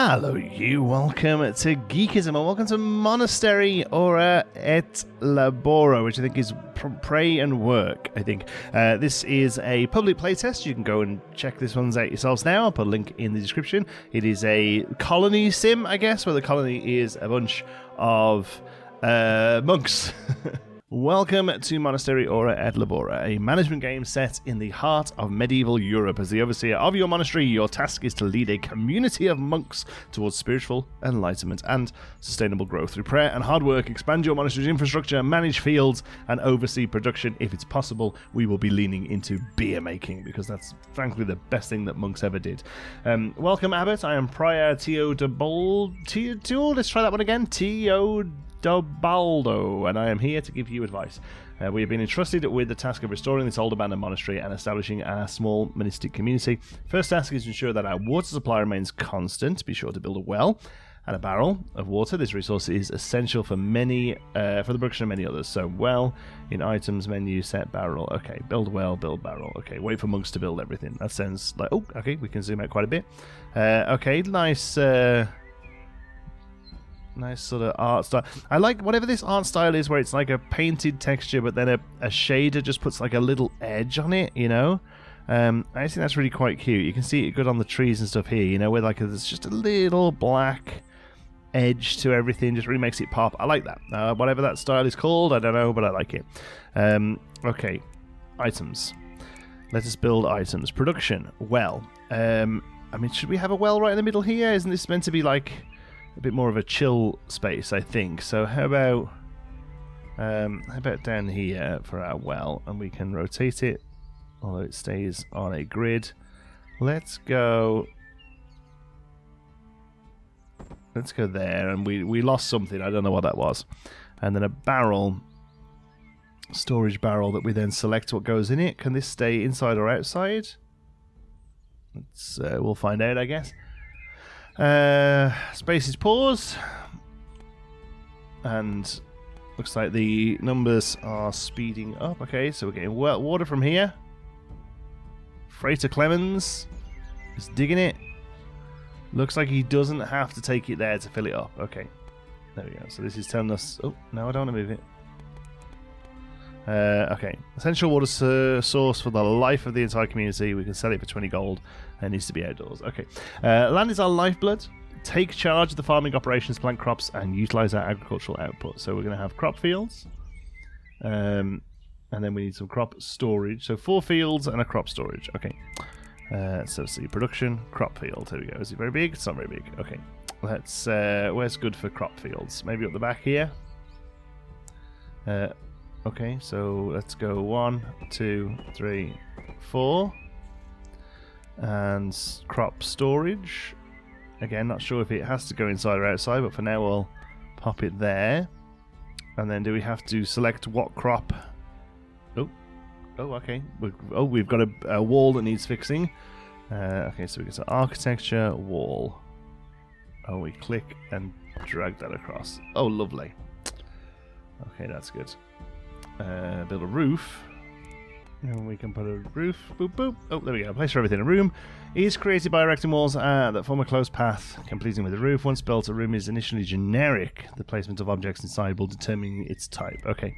Hello you, welcome to Geekism and welcome to Monastery Ora et Labora, which I think is Pray and Work, I think. This is a public playtest. You can go and check this one's out yourselves now. I'll put a link in the description. It is a colony sim, I guess, where the colony is a bunch of monks. Welcome to Monastery Ora et Labora, a management game set in the heart of medieval Europe. As the overseer of your monastery, your task is to lead a community of monks towards spiritual enlightenment and sustainable growth. Through prayer and hard work, expand your monastery's infrastructure, manage fields, and oversee production. If it's possible, we will be leaning into beer making, because that's frankly the best thing that monks ever did. Welcome, Abbot. I am Prior let's try that one again. Teodobaldo, and I am here to give you advice. We have been entrusted with the task of restoring this old abandoned monastery and establishing our small monastic community. First task is to ensure that our water supply remains constant. Be sure to build a well and a barrel of water. This resource is essential for the production of many others. So well in items menu, set barrel. Okay, build well, build barrel. Okay, wait for monks to build everything. That sounds like, oh, okay, we can zoom out quite a bit. Okay, nice. Nice sort of art style. I like whatever this art style is, where it's like a painted texture, but then a shader just puts like a little edge on it, you know? I think that's really quite cute. You can see it good on the trees and stuff here, you know, where like there's just a little black edge to everything, just really makes it pop. I like that. Whatever that style is called, I don't know, but I like it. Okay, items. Let us build items. Production. Well, I mean, should we have a well right in the middle here? Isn't this meant to be like a bit more of a chill space, I think? So how about down here for our well, and we can rotate it, although it stays on a grid. Let's go there, and we lost something. I don't know what that was. And then a barrel, storage barrel, that we then select what goes in it. Can this stay inside or outside? We'll find out, I guess. Space is pause, and looks like the numbers are speeding up. Okay, so we're getting water from here. Freighter Clemens is digging it. Looks like he doesn't have to take it there to fill it up. Okay, there we go. So this is telling us... Oh, no, I don't want to move it. Okay, essential water source for the life of the entire community. We can sell it for 20 gold. It needs to be outdoors. Okay, land is our lifeblood. Take charge of the farming operations, plant crops, and utilize our agricultural output. So we're going to have crop fields, and then we need some crop storage. So 4 fields and a crop storage. Okay, so see, production, crop field. Here we go. Is it very big? It's not very big. Okay, let's. Where's good for crop fields? Maybe up the back here. Okay, so let's go 1, 2, 3, 4. And crop storage. Again, not sure if it has to go inside or outside, but for now we'll pop it there. And then do we have to select what crop? Oh, okay. We've got a wall that needs fixing. Okay, so we get to architecture, wall. Oh, we click and drag that across. Oh, lovely. Okay, that's good. Build a roof. And we can put a roof. Boop, boop. Oh, there we go. Place for everything. A room is created by erecting walls that form a closed path, completing with a roof. Once built, a room is initially generic. The placement of objects inside will determine its type. Okay.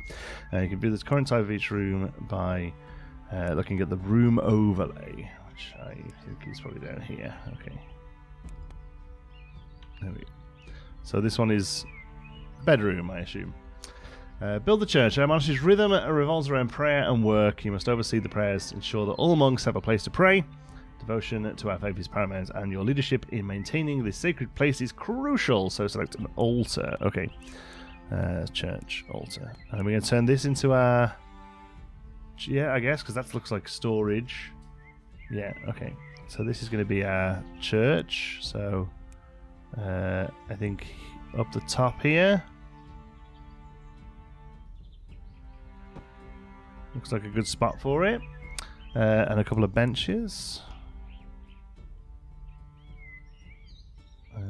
You can view the current type of each room by looking at the room overlay, which I think is probably down here. Okay. There we go. So this one is bedroom, I assume. Build the church. Our monastery's rhythm revolves around prayer and work. You must oversee the prayers, ensure that all monks have a place to pray. Devotion to our faith is paramount, and your leadership in maintaining this sacred place is crucial. So select an altar. Okay. Church, altar. And we're going to turn this into our... Yeah, I guess, because that looks like storage. Yeah, okay. So this is going to be our church. So I think up the top here. Looks like a good spot for it. And a couple of benches.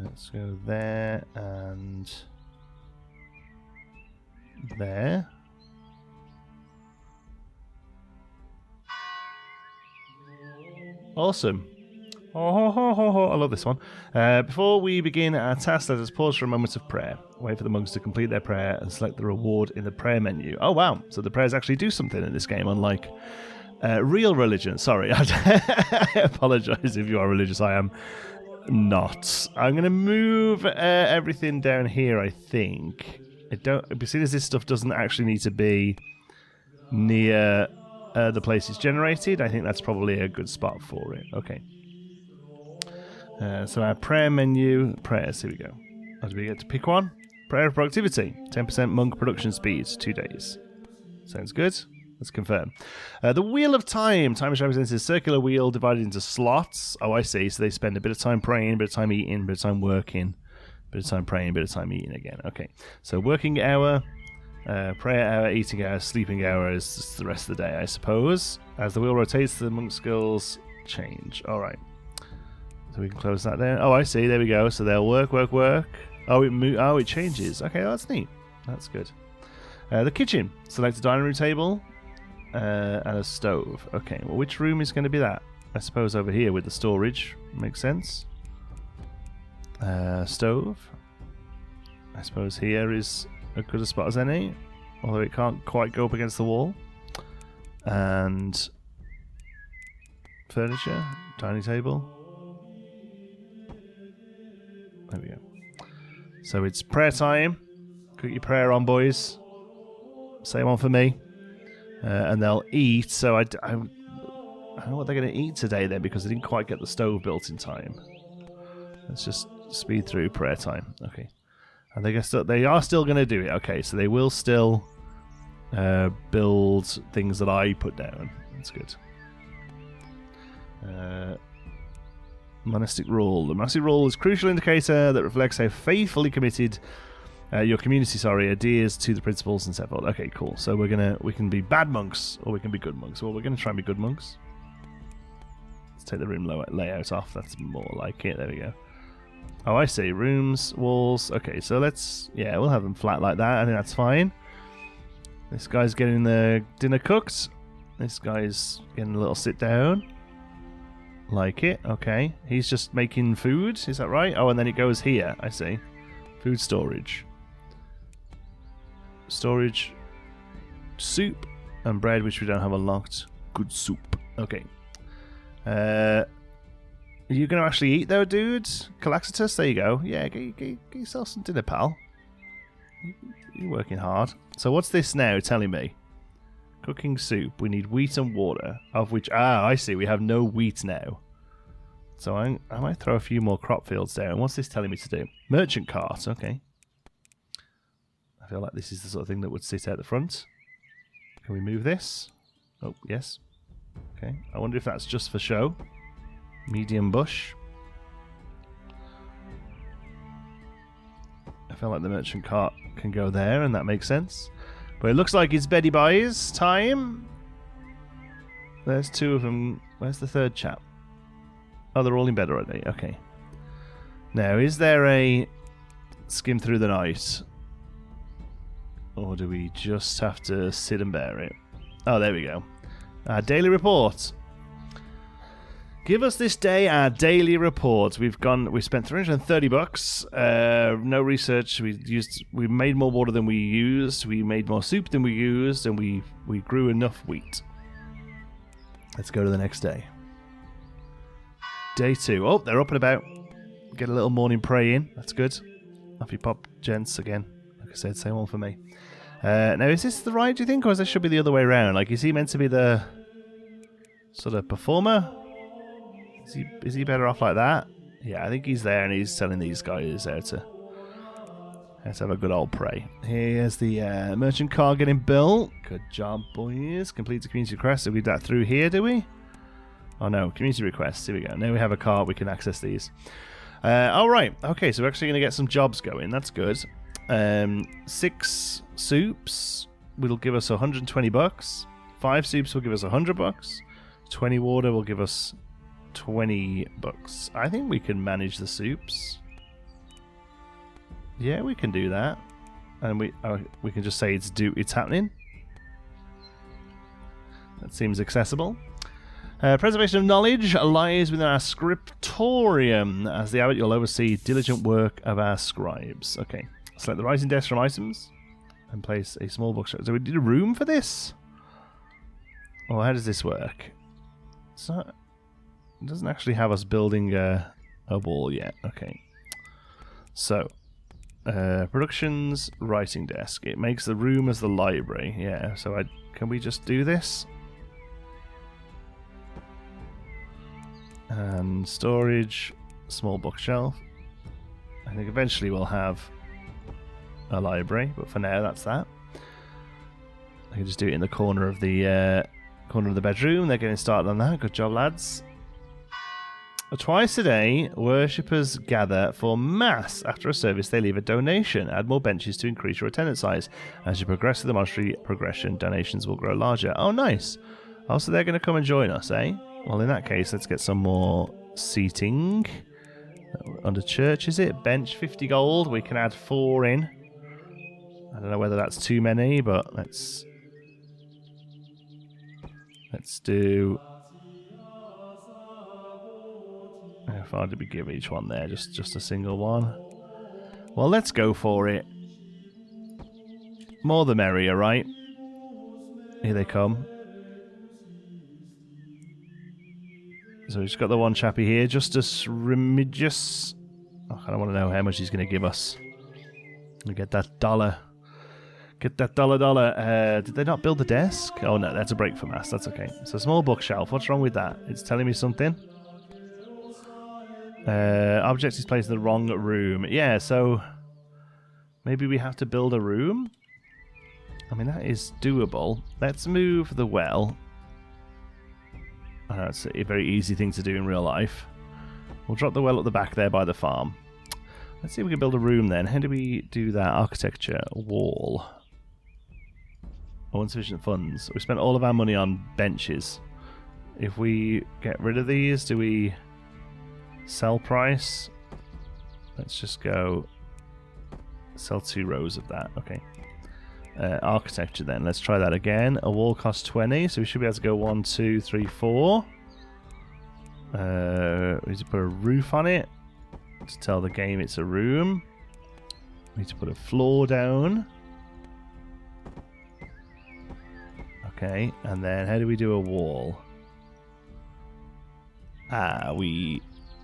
Let's go there and there. Awesome. I love this one. Before we begin our task, let us pause for a moment of prayer. Wait for the monks to complete their prayer and select the reward in the prayer menu. Oh, wow. So the prayers actually do something in this game, unlike real religion. Sorry, I apologize if you are religious. I am not. I'm going to move everything down here, I think. Seeing as this stuff doesn't actually need to be near the place it's generated, I think that's probably a good spot for it. Okay. So our prayer menu, prayers, here we go. How do we get to pick one? Prayer of productivity, 10% monk production speed, 2 days. Sounds good. Let's confirm. The Wheel of Time. Time is represented as a circular wheel divided into slots. Oh, I see. So they spend a bit of time praying, a bit of time eating, a bit of time working, a bit of time praying, a bit of time eating again. Okay. So working hour, prayer hour, eating hour, sleeping hour is just the rest of the day, I suppose. As the wheel rotates, the monk skills change. All right. So we can close that down. Oh, I see. There we go. So they'll work. Oh, it changes. Okay, that's neat. That's good. The kitchen. Select a dining room table and a stove. Okay, well, which room is going to be that? I suppose over here with the storage. Makes sense. Stove. I suppose here is as good a spot as any. Although it can't quite go up against the wall. And furniture. Dining table. There we go. So it's prayer time. Put your prayer on, boys. Same one for me. And they'll eat. So I don't know what they're going to eat today then, because they didn't quite get the stove built in time. Let's just speed through prayer time. Okay. And they are still going to do it. Okay, so they will still build things that I put down. That's good. Monastic rule. The monastic rule is a crucial indicator that reflects how faithfully committed your community, adheres to the principles and set forth. Okay, cool. So we can be bad monks or we can be good monks. Well, we're gonna try and be good monks. Let's take the room layout off. That's more like it. There we go. Oh, I see. Rooms, walls. Okay, so we'll have them flat like that. I think that's fine. This guy's getting the dinner cooked. This guy's getting a little sit down. Like it, okay. He's just making food, is that right? Oh, and then it goes here, I see. Food storage. Storage. Soup and bread, which we don't have unlocked. Good soup. Okay. Are you going to actually eat though, dude? Calaxitus, there you go. Yeah, get yourself some dinner, pal. You're working hard. So what's this now telling me? Cooking soup. We need wheat and water, of which I see. We have no wheat now. So I might throw a few more crop fields down. What's this telling me to do? Merchant cart. Okay. I feel like this is the sort of thing that would sit out the front. Can we move this? Oh, yes. Okay. I wonder if that's just for show. Medium bush. I feel like the merchant cart can go there, and that makes sense. But it looks like it's Betty Buys time. There's two of them. Where's the third chap? Oh, they're all in bed already. Okay. Now, is there a skim through the night? Or do we just have to sit and bear it? Oh, there we go. Our daily report. Give us this day our daily report. We spent $330. No research. We made more water than we used. We made more soup than we used, and we grew enough wheat. Let's go to the next day. Day 2. Oh, they're up and about. Get a little morning pray in. That's good. Off you pop, gents, again. Like I said, same one for me. Now, is this the right, do you think, or is this should be the other way around? Like, is he meant to be the sort of performer? Is he better off like that? Yeah, I think he's there and he's telling these guys how to have a good old pray. Here's the merchant car getting built. Good job, boys. Complete the community request. So we do that through here, do we? Oh no, community requests. Here we go. Now we have a car. We can access these. All right. Okay, so we're actually going to get some jobs going. That's good. 6 soups will give us $120. 5 soups will give us $100. 20 water will give us $20. I think we can manage the soups. Yeah, we can do that, and we can just say it's happening. That seems accessible. Preservation of knowledge lies within our scriptorium. As the abbot, you'll oversee diligent work of our scribes. Okay. Select the writing desk from items and place a small bookshelf. So we need a room for this? Or how does this work? So it doesn't actually have us building a wall yet. Okay. So, productions, writing desk. It makes the room as the library. Yeah, so can we just do this? And storage, small bookshelf. I think eventually we'll have a library, but for now that's that. I can just do it in the corner of the bedroom. They're getting started on that. Good job, lads. Twice a day, worshippers gather for mass. After a service, they leave a donation. Add more benches to increase your attendance size. As you progress through the monastery progression, donations will grow larger. Oh, nice. Oh, so they're going to come and join us, eh? Well, in that case, let's get some more seating. Under church, is it? Bench, 50 gold. We can add 4 in. I don't know whether that's too many, but let's do... How far did we give each one there? Just a single one. Well, let's go for it. More the merrier, right? Here they come. So we've just got the one chappy here, Justus Remigius. Oh, I don't want to know how much he's going to give us. We get that dollar. Get that dollar. Did they not build the desk? Oh no, that's a break for mass. That's okay. So small bookshelf. What's wrong with that? It's telling me something. Object is placed in the wrong room. Yeah, so maybe we have to build a room? I mean, that is doable. Let's move the well. That's a very easy thing to do in real life. We'll drop the well at the back there by the farm. Let's see if we can build a room then. How do we do that? Architecture, wall. Oh, insufficient funds. We spent all of our money on benches. If we get rid of these, do we... Sell price. Let's just go sell 2 rows of that. Okay. Architecture then. Let's try that again. A wall costs 20, so we should be able to go 1, 2, 3, 4. We need to put a roof on it to tell the game it's a room. We need to put a floor down. Okay, and then how do we do a wall?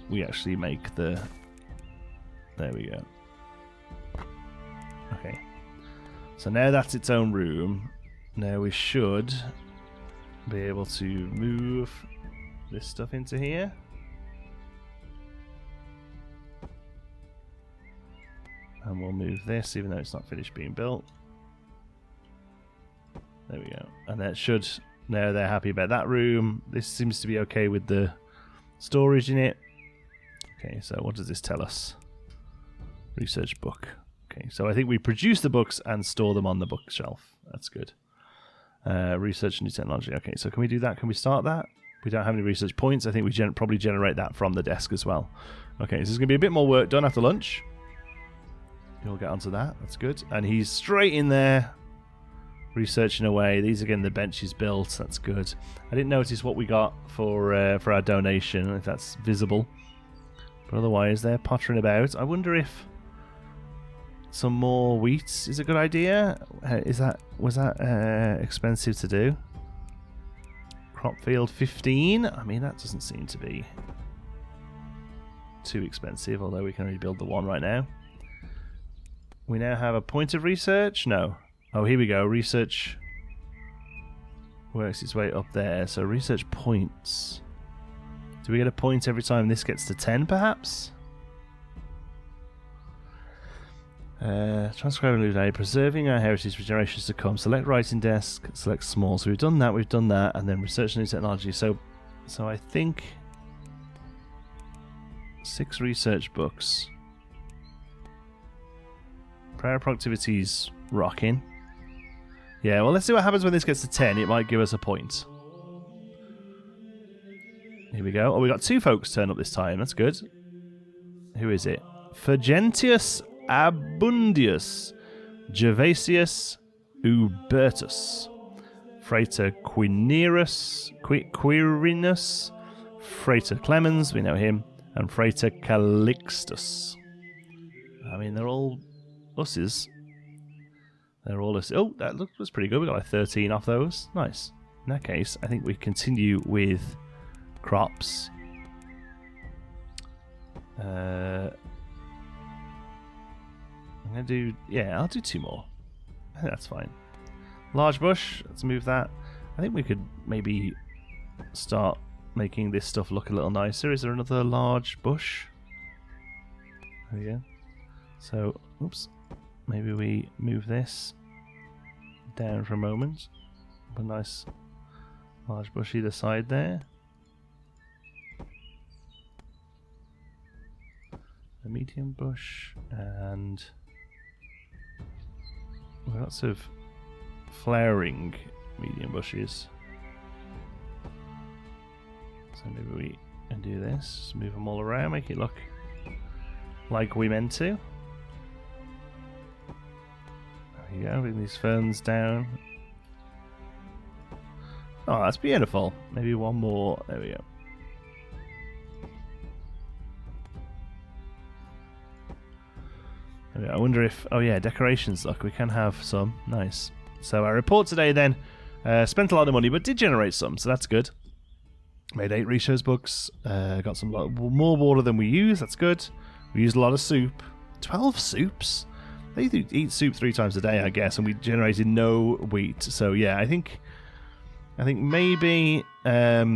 We actually make the... There we go. Okay. So now that's its own room. Now we should be able to move this stuff into here. And we'll move this, even though it's not finished being built. There we go. And that should... Now they're happy about that room. This seems to be okay with the storage in it. Okay, so what does this tell us? Research book. Okay, so I think we produce the books and store them on the bookshelf. That's good. Research new technology. Okay, so can we do that? Can we start that? We don't have any research points. I think we probably generate that from the desk as well. Okay, so there's going to be a bit more work done after lunch. You'll get onto that. That's good. And he's straight in there, researching away. These again, the bench is built. That's good. I didn't notice what we got for our donation, if that's visible. But otherwise, they're pottering about. I wonder if some more wheat is a good idea. Was that expensive to do? Crop field 15. I mean, that doesn't seem to be too expensive, although we can only build the one right now. We now have a point of research. No. Oh, here we go. Research works its way up there. So research points. Do we get a point every time this gets to 10, perhaps? Transcribing illuminate, preserving our heritage for generations to come. Select writing desk, select small. So we've done that, and then research new technology. So I think 6 research books. Prayer productivity's rocking. Yeah, well, let's see what happens when this gets to 10. It might give us a point. Here we go. Oh, we got 2 folks turn up this time. That's good. Who is it? Fergentius Abundius Gervasius Ubertus. Frater Quirinus, Frater Clemens, we know him, and Frater Calixtus. I mean, they're all usses. They're all usses. Oh, that looks pretty good. We got like 13 off those. Nice. In that case, I think we continue with crops. I'm gonna do, yeah, I'll do 2 more. I think that's fine. Large bush, let's move that. I think we could maybe start making this stuff look a little nicer. Is there another large bush? There we go. So, oops, maybe we move this down for a moment. Put a nice large bush either side there. A medium bush, and lots of flowering medium bushes. So maybe we can do this, just move them all around, make it look like we meant to. There you go, bring these ferns down. Oh, that's beautiful. Maybe one more, there we go. I wonder if... Oh yeah, decorations. Look, we can have some. Nice. So our report today then spent a lot of money, but did generate some, so that's good. Made 8 research books. Got some more water than we use. That's good. We used a lot of soup. 12 soups? They do eat soup 3 times a day, I guess, and we generated no wheat. So yeah, I think maybe... yeah,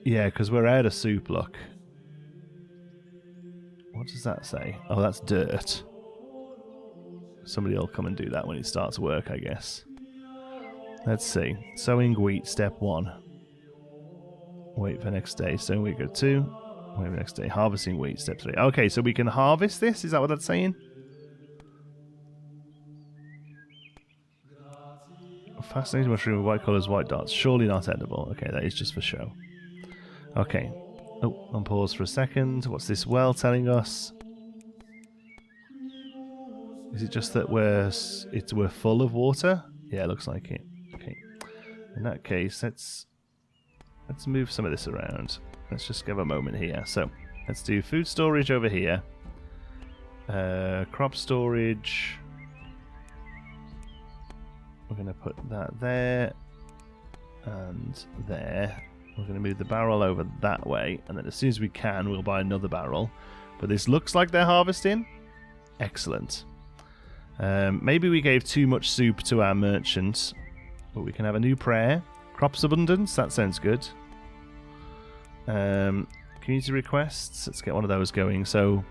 because we're out of soup, look. What does that say? Oh, that's dirt. Somebody will come and do that when it starts work, I guess. Let's see. Sowing wheat, step 1. Wait for next day. Sowing wheat, go 2. Wait for next day. Harvesting wheat, step 3. Okay, so we can harvest this? Is that what that's saying? A fascinating mushroom with white colours, white dots. Surely not edible. Okay, that is just for show. Okay. Oh, on pause for a second. What's this well telling us? Is it just that we're full of water? Yeah, it looks like it. Okay. In that case, let's move some of this around. Let's just give a moment here. So let's do food storage over here. Crop storage. We're going to put that there and there. We're going to move the barrel over that way, and then as soon as we can, we'll buy another barrel. But this looks like they're harvesting. Excellent. Maybe we gave too much soup to our merchant, but we can have a new prayer. Crops abundance, that sounds good. Community requests, let's get one of those going. So,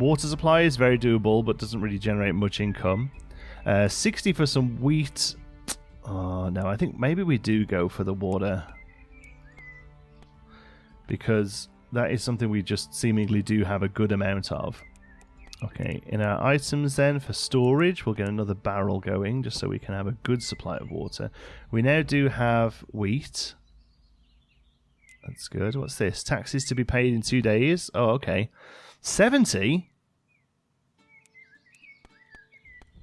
water supply is very doable, but doesn't really generate much income. 60 for some wheat. Oh, no, I think maybe we do go for the water, because that is something we just seemingly do have a good amount of. Okay, in our items then, for storage, we'll get another barrel going, just so we can have a good supply of water. We now do have wheat. That's good. What's this? Taxes to be paid in 2 days. Oh, okay. 70?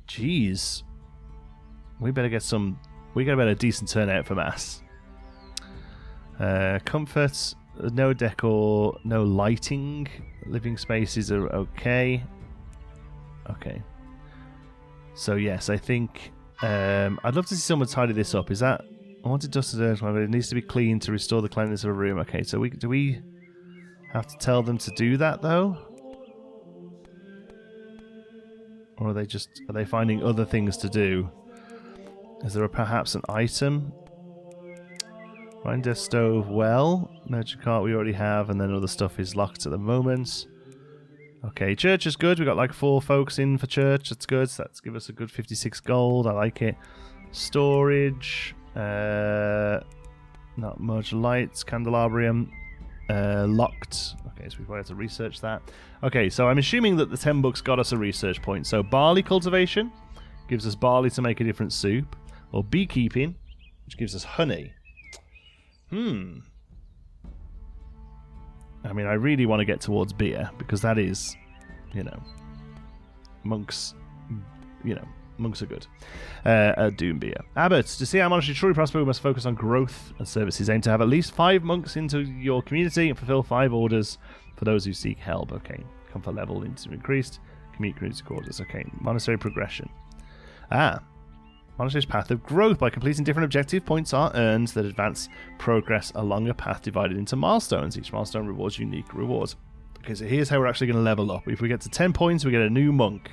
Jeez. We better get some... We got about a decent turnout for mass. Comfort... No decor, no lighting. Living spaces are okay. Okay. So yes, I think I'd love to see someone tidy this up. Is that... I want it dusted earth, but it needs to be clean to restore the cleanliness of a room. Okay, so do we have to tell them to do that though? Or are they finding other things to do? Is there perhaps an item? Grinder stove, well, merchant cart we already have, and then other stuff is locked at the moment. Okay, church is good. We got like 4 folks in for church. That's good. So that's give us a good 56 gold. I like it. Storage, not much. Lights, candelabrum, locked. Okay, so we probably have to research that. Okay, so I'm assuming that the 10 books got us a research point. So barley cultivation gives us barley to make a different soup, or beekeeping, which gives us honey. I mean, I really want to get towards beer, because that is, you know, monks, you know, Monks are good. Doom beer. Abbot, to see our monastery truly prosper, we must focus on growth and services. Aim to have at least 5 monks into your community and fulfill 5 orders for those who seek help. Okay. Comfort level into increased. Community quarters. Okay. Monastery progression. Monastery's path of growth. By completing different objective points are earned that advance progress along a path divided into milestones. Each milestone rewards unique rewards. Okay, so here's how we're actually going to level up. If we get to 10 points, we get a new monk.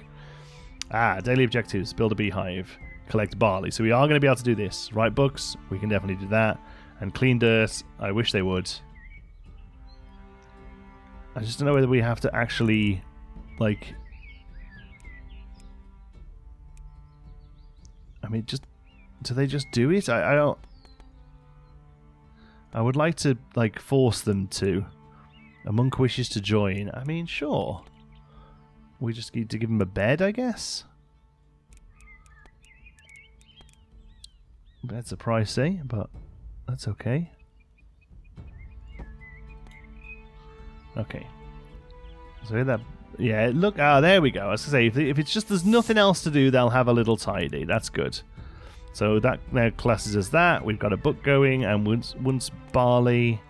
Daily objectives. Build a beehive. Collect barley. So we are going to be able to do this. Write books. We can definitely do that. And clean dirt. I wish they would. I just don't know whether we have to actually, like... I mean, just... Do they just do it? I don't... I would like to, like, force them to. A monk wishes to join. I mean, sure. We just need to give him a bed, I guess? That's a pricey, but that's okay. Okay. So that... Yeah, look... there we go. I was going to say, if it's just there's nothing else to do, they'll have a little tidy. That's good. So that now classes as that. We've got a book going, and once barley...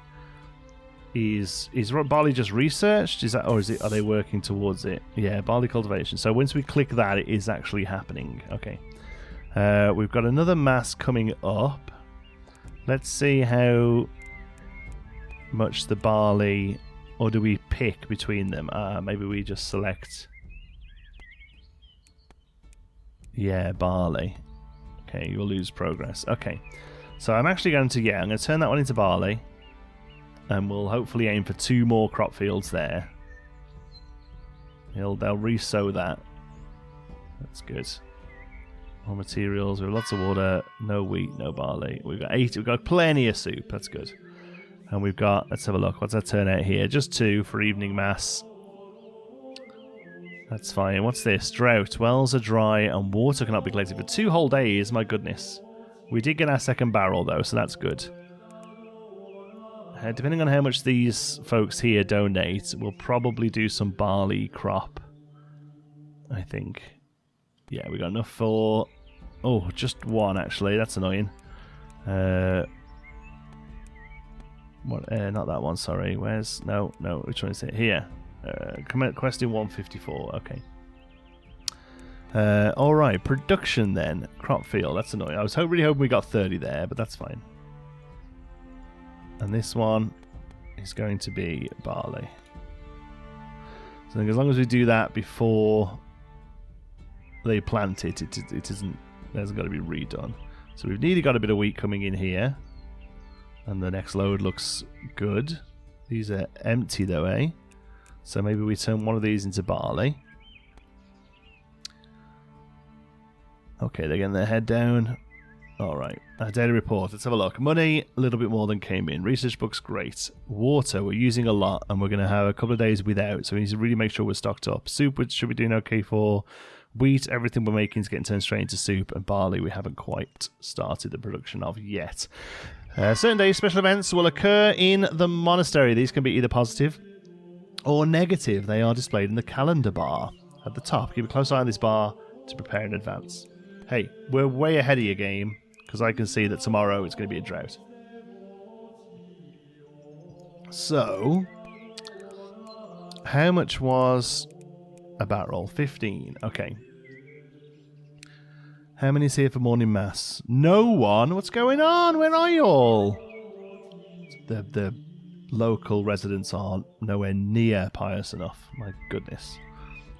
Is barley just researched? Is that, or is it? Are they working towards it? Yeah, barley cultivation. So once we click that, it is actually happening. Okay. We've got another mass coming up. Let's see how much the barley, or do we pick between them? Maybe we just select. Yeah, barley. Okay, you'll lose progress. Okay, so I'm actually going to I'm going to turn that one into barley. And we'll hopefully aim for 2 more crop fields there. They'll re-sow that. That's good. More materials. We have lots of water. No wheat, no barley. We've got 8. We've got plenty of soup. That's good. And we've got... Let's have a look. What's that turn out here? Just 2 for evening mass. That's fine. What's this? Drought. Wells are dry and water cannot be collected for 2 whole days. My goodness. We did get our second barrel, though, so that's good. Depending on how much these folks here donate, we'll probably do some barley crop. I think. Yeah, we got enough for... Oh, just 1 actually. That's annoying. What? Not that one. Sorry. Where's? No. Which one is it? Here. Question 154. Okay. All right. Production then. Crop field. That's annoying. I was really hoping we got 30 there, but that's fine. And this one is going to be barley. So as long as we do that before they plant it, it hasn't got to be redone. So we've nearly got a bit of wheat coming in here. And the next load looks good. These are empty though, eh? So maybe we turn one of these into barley. Okay, they're getting their head down. Alright, our daily report. Let's have a look. Money, a little bit more than came in. Research books, great. Water, we're using a lot, and we're going to have a couple of days without, so we need to really make sure we're stocked up. Soup, which should be doing okay for. Wheat, everything we're making is getting turned straight into soup, and barley we haven't quite started the production of yet. Certain days, special events will occur in the monastery. These can be either positive or negative. They are displayed in the calendar bar at the top. Keep a close eye on this bar to prepare in advance. Hey, we're way ahead of your game. Because I can see that tomorrow it's going to be a drought. So, how much was a barrel? 15. Okay. How many is here for morning mass? No one. What's going on? Where are you all? The local residents aren't nowhere near pious enough. My goodness.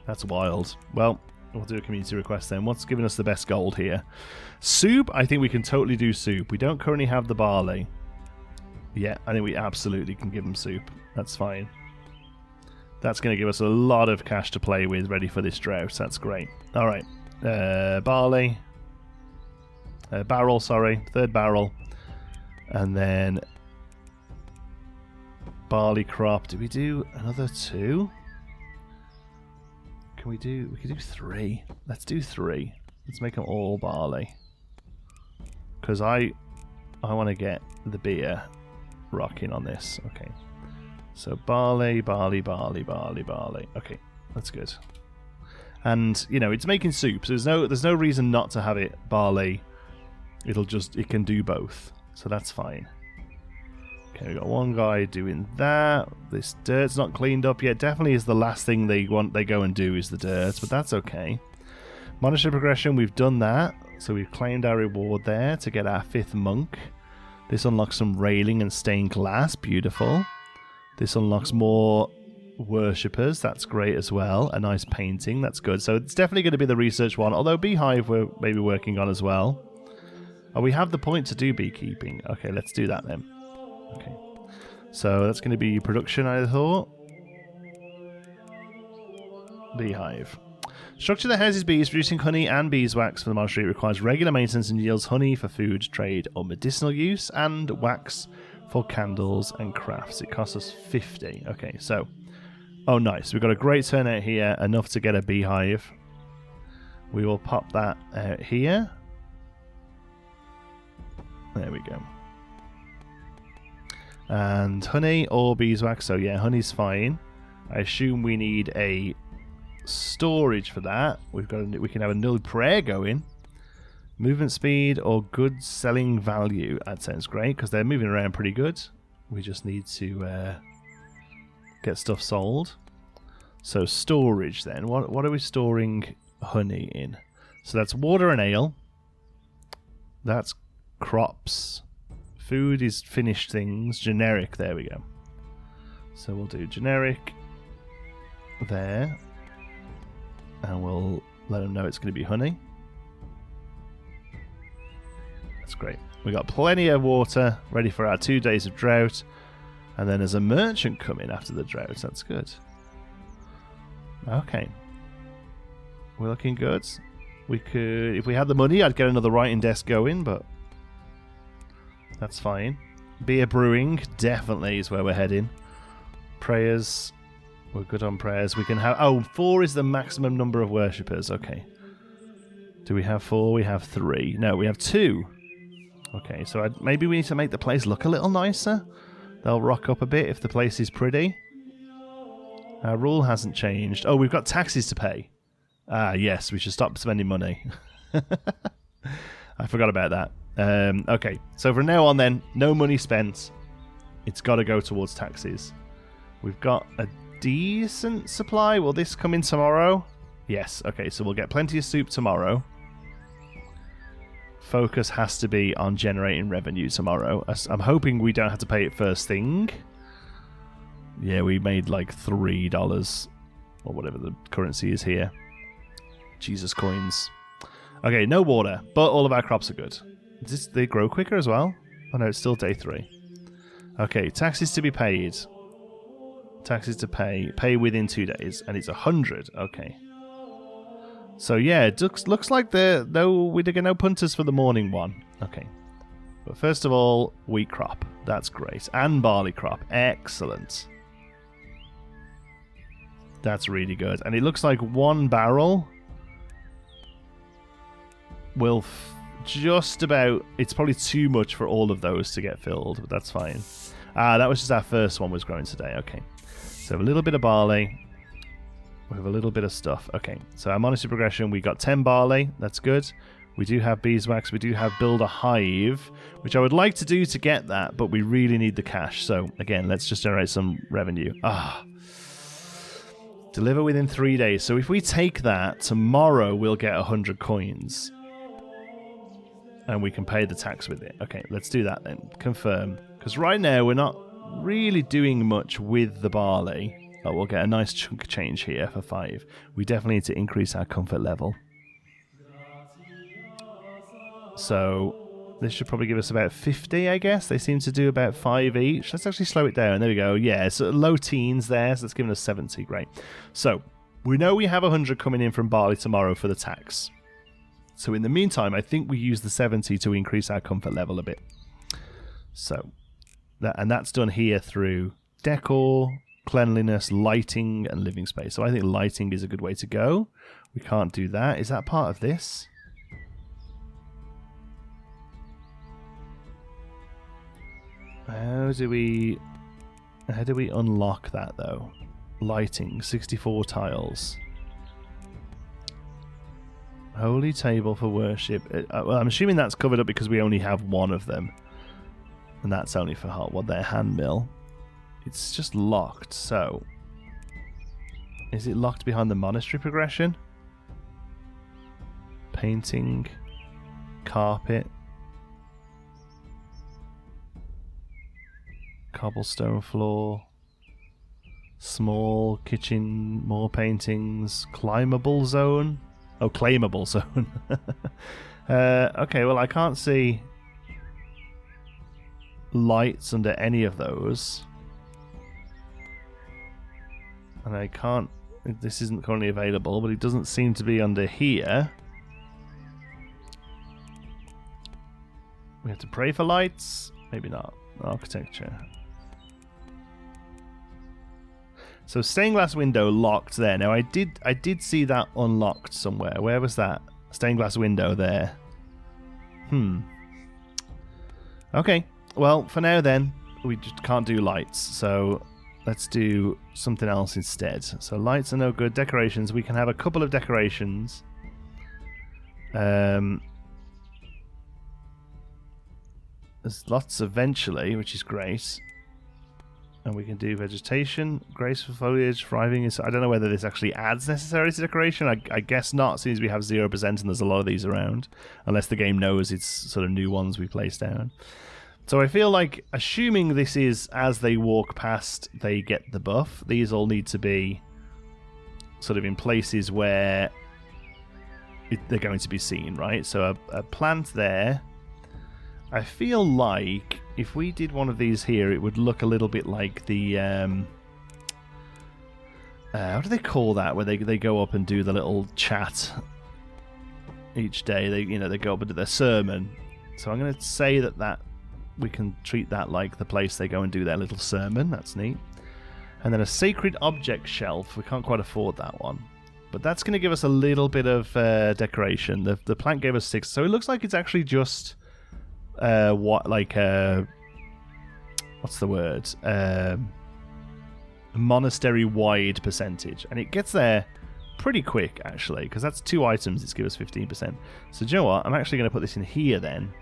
That's wild. Well, we'll do a community request then. What's giving us the best gold here? Soup, I think we can totally do soup. We don't currently have the barley. Yeah, I think we absolutely can give them soup. That's fine. That's going to give us a lot of cash to play with, ready for this drought. That's great. All right. Barley. Barrel, sorry. 3rd barrel. And then barley crop. Did we do another 2? We could do 3. Let's do 3. Let's make them all barley. Because I want to get the beer rocking on this. Okay. So barley. Okay, that's good. And, you know, it's making soup, so there's no reason not to have it barley. It can do both, so that's fine. Okay, we got one guy doing that. This dirt's not cleaned up yet. Definitely is the last thing they go and do is the dirt, but that's okay. Monastery progression, we've done that. So we've claimed our reward there to get our 5th monk. This unlocks some railing and stained glass. Beautiful. This unlocks more worshippers. That's great as well. A nice painting. That's good. So it's definitely going to be the research one, although Beehive we're maybe working on as well. Oh, we have the point to do beekeeping. Okay, let's do that then. Okay. So that's going to be production, I thought. Beehive. Structure that houses bees, producing honey and beeswax for the monastery. It requires regular maintenance and yields honey for food, trade, or medicinal use, and wax for candles and crafts. It costs us 50. Okay, so... Oh, nice. We've got a great turnout here, enough to get a beehive. We will pop that out here. There we go. And honey or beeswax. So yeah, honey's fine. I assume we need a storage for that. We can have a null prayer going. Movement speed or good selling value. That sounds great because they're moving around pretty good. We just need to get stuff sold. So storage then. What are we storing honey in? So that's water and ale. That's crops. Food is finished things. Generic. There we go. So we'll do generic there. And we'll let them know it's going to be honey. That's great. We got plenty of water ready for our 2 days of drought. And then there's a merchant coming after the drought. That's good. Okay. We're looking good. We could, if we had the money, I'd get another writing desk going, but that's fine. Beer brewing definitely is where we're heading. Prayers. We're good on prayers. We can have... Oh, 4 is the maximum number of worshippers. Okay. Do we have 4? We have 3. No, we have 2. Okay, so maybe we need to make the place look a little nicer. They'll rock up a bit if the place is pretty. Our rule hasn't changed. Oh, we've got taxes to pay. Ah, yes, we should stop spending money. I forgot about that. Okay, so from now on then, no money spent. It's got to go towards taxes. We've got a decent supply. Will this come in tomorrow? Yes. Okay, so we'll get plenty of soup tomorrow. Focus has to be on generating revenue tomorrow. I'm hoping we don't have to pay it first thing. Yeah, we made like $3 or whatever the currency is here. Jesus coins. Okay, no water, but all of our crops are good. They grow quicker as well? Oh no, it's still day 3. Okay, taxes to be paid. Taxes to pay. Pay within 2 days. And it's 100. Okay. So yeah, it looks like we're getting no punters for the morning one. Okay. But first of all, wheat crop. That's great. And barley crop. Excellent. That's really good. And it looks like 1 barrel will just about... It's probably too much for all of those to get filled, but that's fine. That was just our first one was growing today. Okay. So a little bit of barley. We have a little bit of stuff. Okay, so our monastery progression, we got 10 barley. That's good. We do have beeswax. We do have build a hive, which I would like to do to get that, but we really need the cash. So again, let's just generate some revenue. Deliver within 3 days. So if we take that, tomorrow we'll get 100 coins. And we can pay the tax with it. Okay, let's do that then. Confirm. Because right now we're not really doing much with the barley. But we'll get a nice chunk of change here for 5. We definitely need to increase our comfort level. So this should probably give us about 50, I guess. They seem to do about 5 each. Let's actually slow it down. There we go. Yeah, so low teens there. So that's giving us 70. Great. So we know we have 100 coming in from barley tomorrow for the tax. So in the meantime, I think we use the 70 to increase our comfort level a bit. So that's done here through decor, cleanliness, lighting, and living space. So I think lighting is a good way to go. We can't do that. Is that part of this? How do we unlock that though? Lighting, 64 tiles. Holy table for worship. Well, I'm assuming that's covered up because we only have one of them. And that's only for hot wood. Their hand mill. It's just locked, so... Is it locked behind the monastery progression? Painting. Carpet. Cobblestone floor. Small kitchen. More paintings. Climbable zone. Oh, claimable zone. Okay, well, I can't see lights under any of those. And I can't... This isn't currently available, but it doesn't seem to be under here. We have to pray for lights? Maybe not. Architecture. So stained glass window locked there. Now I did see that unlocked somewhere. Where was that? Stained glass window there. Okay. Well, for now then, we just can't do lights. So let's do something else instead. So lights are no good. Decorations. We can have a couple of decorations. There's lots eventually, which is great. And we can do vegetation, graceful foliage, thriving. I don't know whether this actually adds necessarily to decoration. I guess not, since we have 0% and there's a lot of these around. Unless the game knows it's sort of new ones we place down. So I feel like, assuming this is as they walk past, they get the buff. These all need to be sort of in places where they're going to be seen, right? So a plant there. I feel like if we did one of these here, it would look a little bit like the how do they call that? Where they go up and do the little chat each day. They go up and do their sermon. So I'm going to say that we can treat that like the place they go and do their little sermon. That's neat. And then a sacred object shelf. We can't quite afford that one, but that's going to give us a little bit of decoration. The plant gave us 6, so it looks like it's actually just. What's the word? Monastery wide percentage, and it gets there pretty quick actually, because that's 2 items. It's give us 15%. So do you know what? I'm actually going to put this in here then.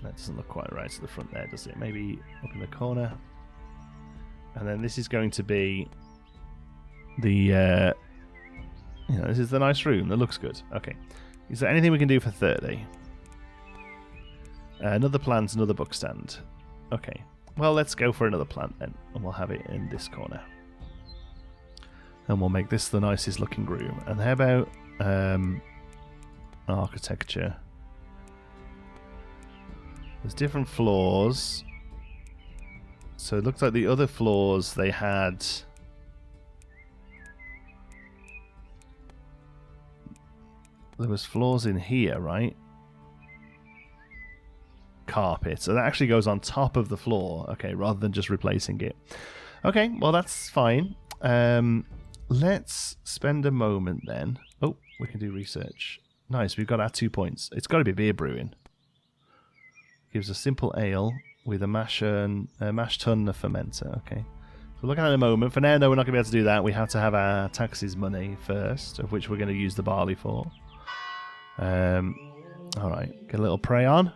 That doesn't look quite right to the front there, does it? Maybe up in the corner. And then this is going to be the this is the nice room that looks good. Okay. Is there anything we can do for 30? Another plant, another bookstand. Okay. Well, let's go for another plant then. And we'll have it in this corner. And we'll make this the nicest looking room. And how about architecture? There's different floors. So it looks like the other floors they had... There was floors in here, right? Carpet. So that actually goes on top of the floor. Okay, rather than just replacing it. Okay, well that's fine. Let's spend a moment then. Oh, we can do research. Nice, we've got our 2 points. It's got to be beer brewing. Gives a simple ale with a mash tun, a fermenter. Okay. So looking at it in a moment. For now, no, we're not going to be able to do that. We have to have our taxes money first, of which we're going to use the barley for. Alright, get a little prey on.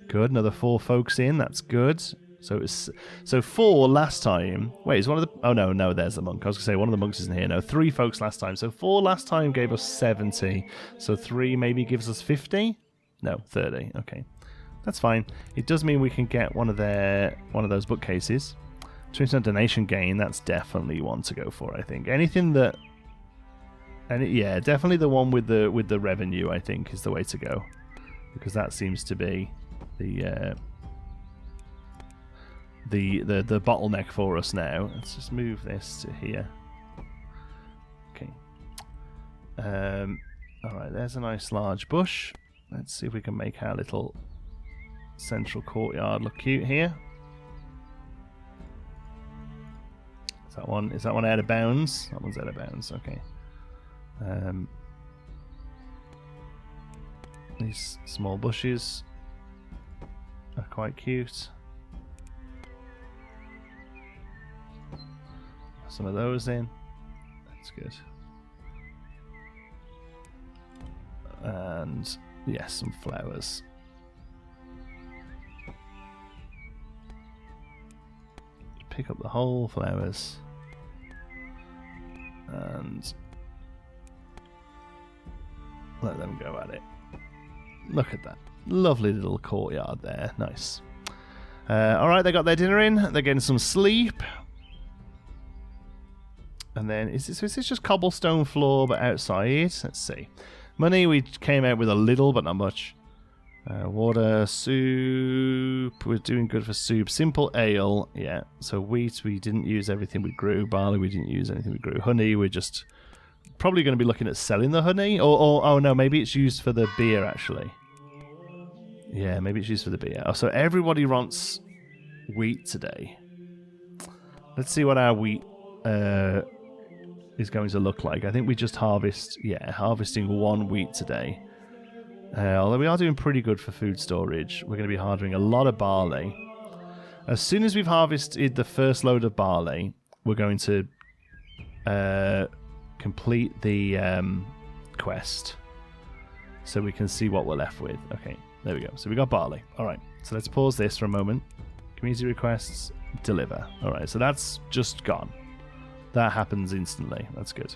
Good, another 4 folks in, that's good. So it's 4 last time. Wait, is one of the... Oh no, there's the monk. I was going to say, one of the monks isn't here. No, 3 folks last time. So 4 last time gave us 70. So 3 maybe gives us 50? No, 30. Okay. That's fine. It does mean we can get one of those bookcases. 20% donation gain, that's definitely one to go for, I think. Anything that... yeah, definitely the one with the revenue, I think, is the way to go, because that seems to be the bottleneck for us now. Let's just move this to here. Okay. All right. There's a nice large bush. Let's see if we can make our little central courtyard look cute here. Is that one out of bounds? That one's out of bounds. Okay. These small bushes are quite cute. Some of those in. That's good. And yes, some flowers. Pick up the whole flowers. And let them go at it. Look at that. Lovely little courtyard there. Nice. Alright, they got their dinner in. They're getting some sleep. And then, is this just cobblestone floor but outside? Let's see. Money, we came out with a little, but not much. Water, soup. We're doing good for soup. Simple ale. Yeah. So wheat, we didn't use everything we grew. Barley, we didn't use anything we grew. Honey, we're just probably going to be looking at selling the honey. Or oh no, maybe it's used for the beer, actually. Yeah, maybe it's used for the beer. Oh, so everybody wants wheat today. Let's see what our wheat is going to look like. I think we just harvesting 1 wheat today. Although we are doing pretty good for food storage. We're going to be harvesting a lot of barley. As soon as we've harvested the first load of barley, we're going to complete the quest so we can see what we're left with. Okay, there we go. So we got barley. Alright, so let's pause this for a moment. Community requests, deliver. Alright, so that's just gone. That happens instantly. That's good.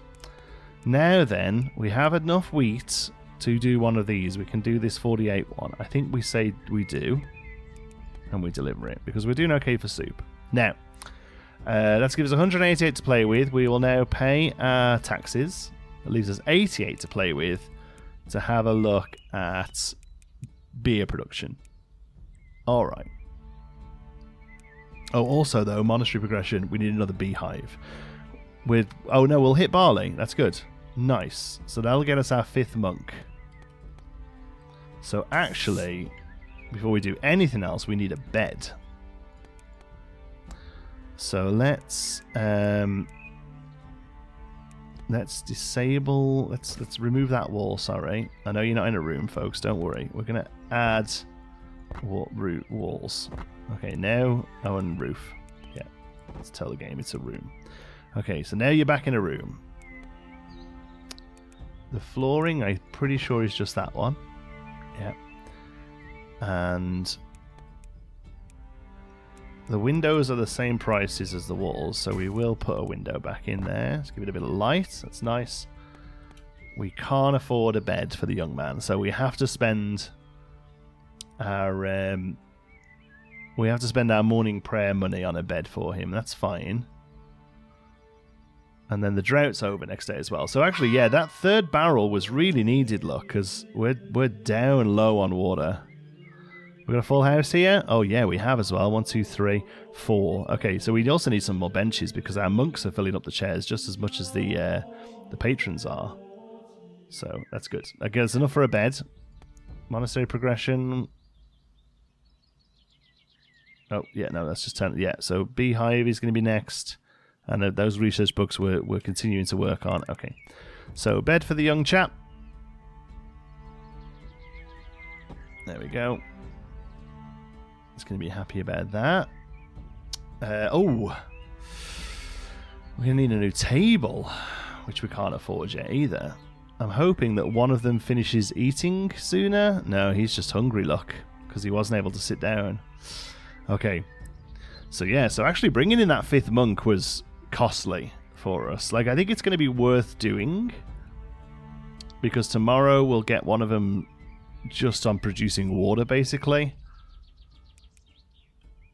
Now then, we have enough wheat to do one of these. We can do this 48 one. I think we say we do, and we deliver it, because we're doing okay for soup. Now, that gives us 188 to play with. We will now pay our taxes. It leaves us 88 to play with to have a look at beer production. Alright. Oh, also though, monastery progression, we need another beehive. Oh no, we'll hit barley. That's good. Nice. So that'll get us our 5th monk. So actually, before we do anything else, we need a bed. So let's disable. Let's remove that wall. Sorry, I know you're not in a room, folks. Don't worry. We're gonna add walls. Okay, now and roof. Yeah, let's tell the game it's a room. Okay, so now you're back in a room. The flooring, I'm pretty sure is just that one. Yeah. And the windows are the same prices as the walls, so we will put a window back in there. Let's give it a bit of light. That's nice. We can't afford a bed for the young man, so we have to spend our morning prayer money on a bed for him. That's fine. And then the drought's over next day as well. So actually, yeah, that 3rd barrel was really needed, look, because we're down low on water. We've got a full house here? Oh, yeah, we have as well. 1, 2, 3, 4. Okay, so we also need some more benches because our monks are filling up the chairs just as much as the patrons are. So that's good. Okay, that's enough for a bed. Monastery progression. Oh, yeah, no, that's just 10. Yeah, so Beehive is going to be next. And those research books we're continuing to work on. Okay. So, bed for the young chap. There we go. He's going to be happy about that. We're going to need a new table, which we can't afford yet either. I'm hoping that one of them finishes eating sooner. No, he's just hungry, look, because he wasn't able to sit down. Okay. So, yeah, so actually bringing in that 5th monk was costly for us. Like, I think it's going to be worth doing because tomorrow we'll get one of them just on producing water, basically.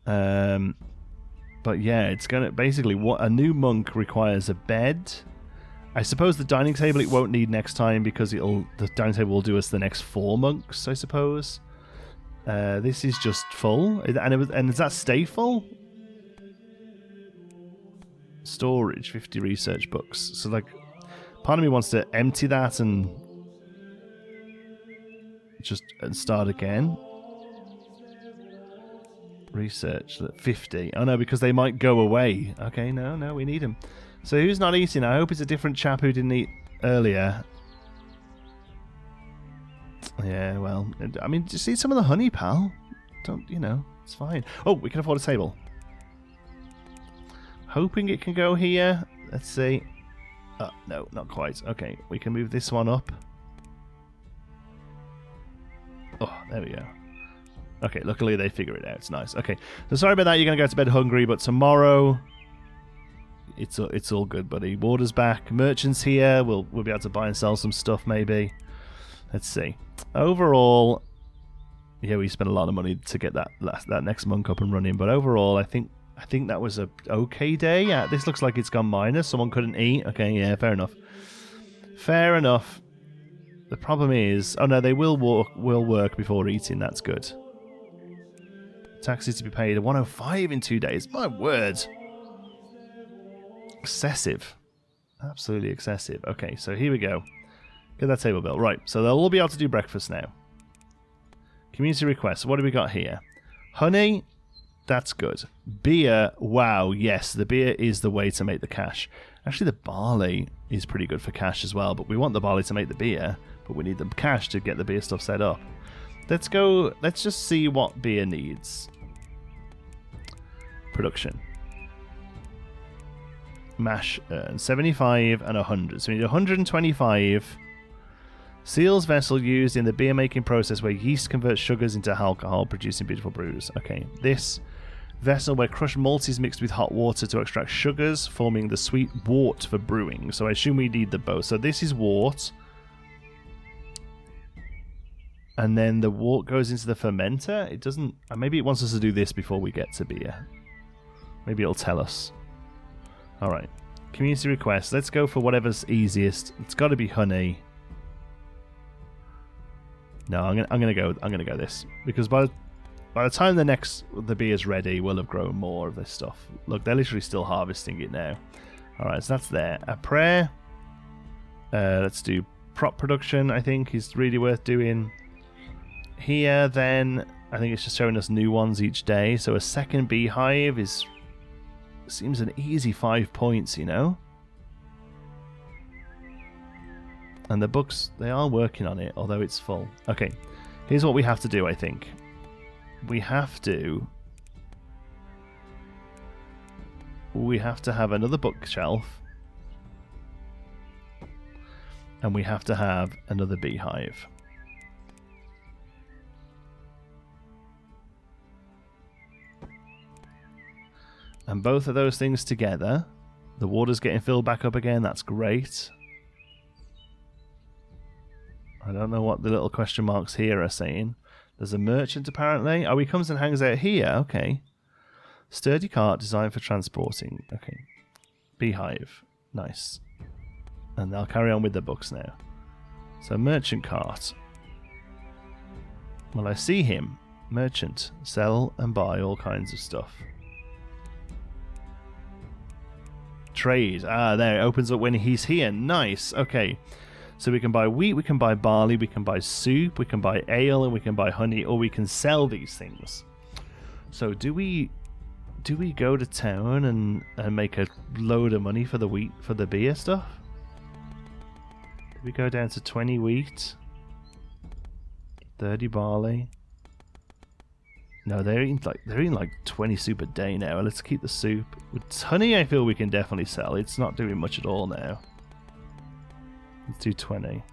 But yeah, it's going to basically what a new monk requires a bed. I suppose the dining table it won't need next time because the dining table will do us the next 4 monks, I suppose. This is just full, and does that stay full? Storage, 50 research books. So, like, part of me wants to empty that and just start again. Research, 50. Oh no, because they might go away. Okay, no, we need them. So who's not eating? I hope it's a different chap who didn't eat earlier. Yeah, well, I mean, just eat some of the honey, pal. Don't, it's fine. Oh, we can afford a table. Hoping it can go here. Let's see. Oh, no, not quite. Okay, we can move this one up. Oh, there we go. Okay, luckily they figure it out. It's nice. Okay, so sorry about that. You're going to go to bed hungry, but tomorrow it's all good, buddy. Water's back. Merchant's here. We'll be able to buy and sell some stuff, maybe. Let's see. Overall, yeah, we spent a lot of money to get that next monk up and running, but overall, I think that was a okay day. Yeah, this looks like it's gone minus. Someone couldn't eat. Okay, yeah, fair enough. Fair enough. The problem is, oh no, they will work before eating. That's good. Taxes to be paid 105 in 2 days. My word. Excessive. Absolutely excessive. Okay, so here we go. Get that table built. Right, so they'll all be able to do breakfast now. Community requests. What do we got here? Honey. That's good. Beer. Wow, yes, the beer is the way to make the cash. Actually, the barley is pretty good for cash as well, but we want the barley to make the beer, but we need the cash to get the beer stuff set up. Let's go. Let's just see what beer needs. Production. Mash earn 75 and 100. So we need 125. Seals vessel used in the beer making process where yeast converts sugars into alcohol, producing beautiful brews. Okay, this vessel where crushed malt is mixed with hot water to extract sugars, forming the sweet wort for brewing. So I assume we need the both. So this is wort. And then the wort goes into the fermenter. It doesn't... Maybe it wants us to do this before we get to beer. Maybe it'll tell us. Alright. Community request. Let's go for whatever's easiest. It's got to be honey. No, I'm gonna go this. Because by the time the beer's ready, we'll have grown more of this stuff. Look, they're literally still harvesting it now. Alright, so that's there. A prayer. Let's do prop production, I think, is really worth doing. Here, then, I think it's just showing us new ones each day. So a second beehive seems an easy 5 points, you know? And the books, they are working on it, although it's full. Okay, here's what we have to do, I think. We have to have another bookshelf. And we have to have another beehive. And both of those things together, the water's getting filled back up again, that's great. I don't know what the little question marks here are saying. There's a merchant apparently. Oh, he comes and hangs out here, okay. Sturdy cart designed for transporting, okay. Beehive, nice. And I'll carry on with the books now. So merchant cart. Well, I see him. Merchant, sell and buy all kinds of stuff. Trade. Ah, there, it opens up when he's here. Nice. Okay. So we can buy wheat, we can buy barley, we can buy soup, we can buy ale, and we can buy honey, or we can sell these things. So do we go to town and make a load of money for the wheat, for the beer stuff? Do we go down to 20 wheat? 30 barley? No, they're eating like 20 soup a day now. Let's keep the soup. With honey, I feel we can definitely sell. It's not doing much at all now. Let's do 20.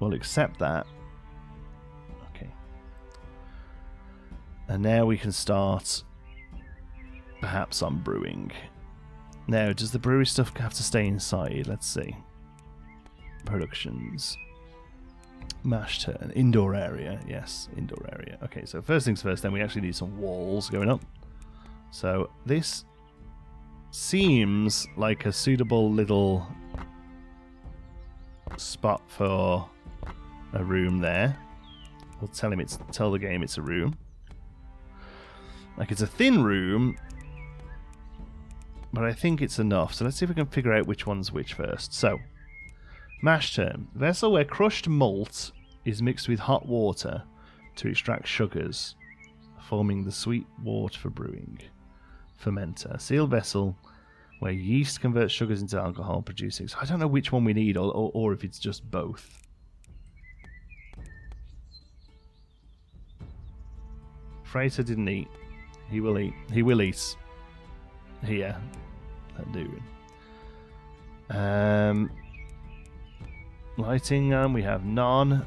We'll accept that. Okay. And now we can start perhaps on brewing. Now, does the brewery stuff have to stay inside? Let's see. Productions. Mash turn. Indoor area. Yes, indoor area. Okay, so first things first, then we actually need some walls going up. So this seems like a suitable little spot for a room there. We'll tell the game it's a room. Like, it's a thin room, but I think it's enough. So let's see if we can figure out which one's which first. So, mash term. Vessel where crushed malt is mixed with hot water to extract sugars, forming the sweet wort for brewing. Fermenter. Sealed vessel where yeast converts sugars into alcohol, producing... So I don't know which one we need, or if it's just both. Fraser didn't eat. He will eat. He will eat. Here. That dude. Lighting, we have none.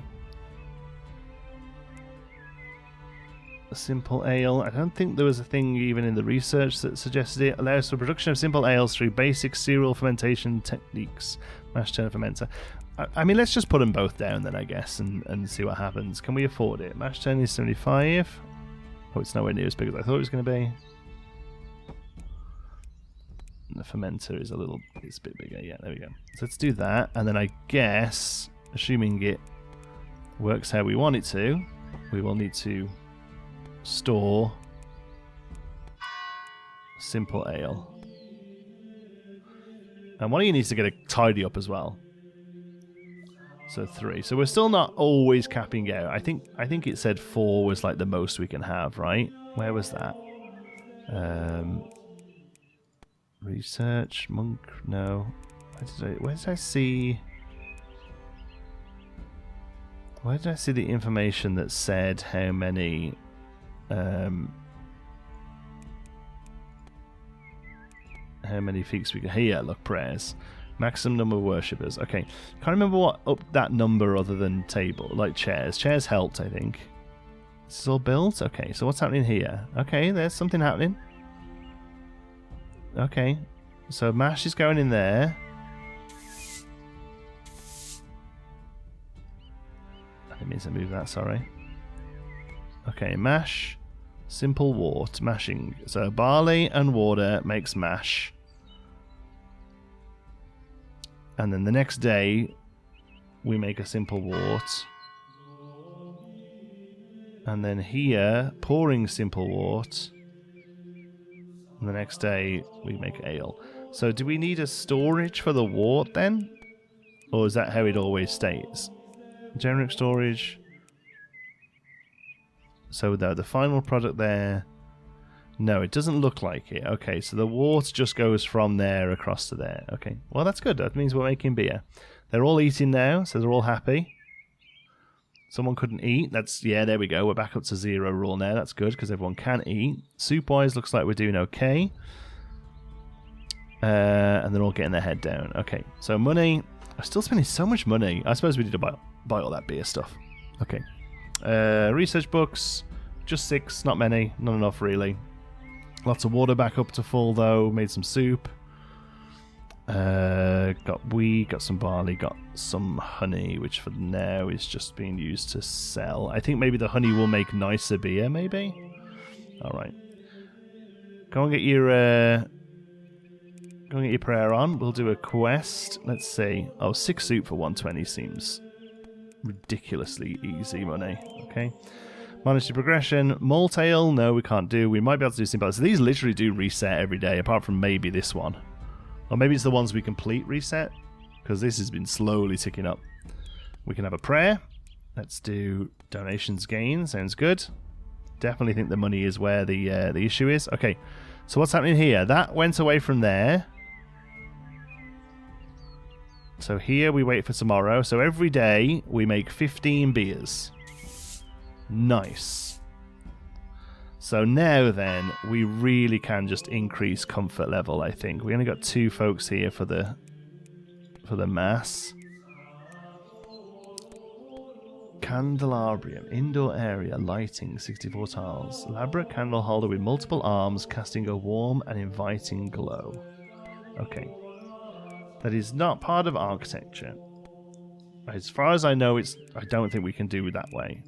Simple ale. I don't think there was a thing even in the research that suggested it. Allows for production of simple ales through basic cereal fermentation techniques. Mash tun fermenter. I mean, let's just put them both down then, I guess, and see what happens. Can we afford it? Mash tun is 75. Oh, it's nowhere near as big as I thought it was going to be. The fermenter is it's a bit bigger. Yeah, there we go. So let's do that, and then I guess, assuming it works how we want it to, we will need to store simple ale. And one of you needs to get a tidy up as well. So 3. So we're still not always capping out. I think it said 4 was like the most we can have, right? Where was that? Research, monk, no. Where did I see the information that said how many feats we can... Here, look, prayers. Maximum number of worshippers. Okay, can't remember what up that number other than table, like chairs. Chairs helped, I think. This is all built? Okay, so what's happening here? Okay, there's something happening. Okay, so mash is going in there. I didn't mean to move that, sorry. Okay, mash, simple wort, mashing. So barley and water makes mash. And then the next day, we make a simple wort. And then here, pouring simple wort. And the next day, we make ale. So do we need a storage for the wort then? Or is that how it always stays? Generic storage. So the final product there... No, it doesn't look like it. Okay, so the wort just goes from there across to there. Okay, well that's good. That means we're making beer. They're all eating now, so they're all happy. Someone couldn't eat. Yeah, there we go. We're back up to 0 rule now. That's good, because everyone can eat. Soup-wise, looks like we're doing okay. And they're all getting their head down. Okay, so money. I'm still spending so much money. I suppose we need to buy all that beer stuff. Okay. Research books. Just 6, not many. Not enough, really. Lots of water back up to full, though. Made some soup. Got wheat, got some barley, got some honey, which for now is just being used to sell. I think maybe the honey will make nicer beer, maybe? Alright. Go and get your prayer on. We'll do a quest. Let's see. Oh, 6 soup for 120 seems ridiculously easy money. Okay. Monastery progression. Malt ale, no, we can't do. We might be able to do simple. So these literally do reset every day, apart from maybe this one. Or maybe it's the ones we complete reset, because this has been slowly ticking up. We can have a prayer. Let's do donations gain. Sounds good. Definitely think the money is where the issue is. Okay, so what's happening here? That went away from there. So here we wait for tomorrow. So every day we make 15 beers. Nice. So now then, we really can just increase comfort level, I think. We only got 2 folks here for the mass. Candelabrum, indoor area, lighting, 64 tiles. Elaborate candle holder with multiple arms, casting a warm and inviting glow. Okay. That is not part of architecture. As far as I know, I don't think we can do it that way.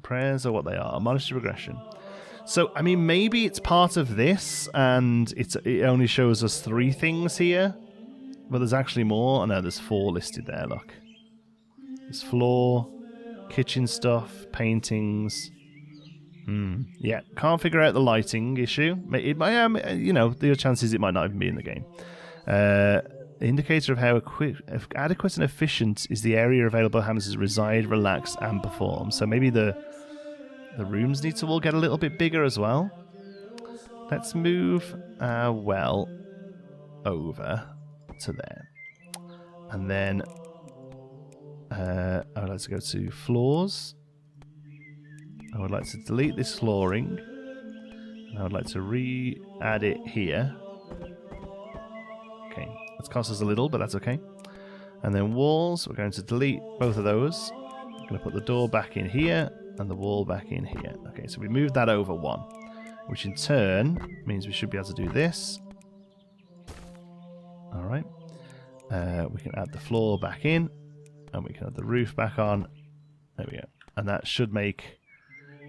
Prayers are what they are. Monastery regression. So, I mean, maybe it's part of this, and it only shows us 3 things here. But there's actually more. Oh, no, there's 4 listed there, look. There's floor, kitchen stuff, paintings. Yeah, can't figure out the lighting issue. It might, you know, there are chances it might not even be in the game. Indicator of how adequate and efficient is the area available for hamsters to reside, relax, and perform. So maybe the rooms need to all get a little bit bigger as well. Let's move our well over to there. And then I would like to go to floors. I would like to delete this flooring. And I would like to re-add it here. Okay, that's cost us a little, but that's okay. And then walls, we're going to delete both of those. I'm going to put the door back in here. and the wall back in here. Okay, so we moved that over 1, which in turn means we should be able to do this. Alright. We can add the floor back in, and we can add the roof back on. There we go. And that should make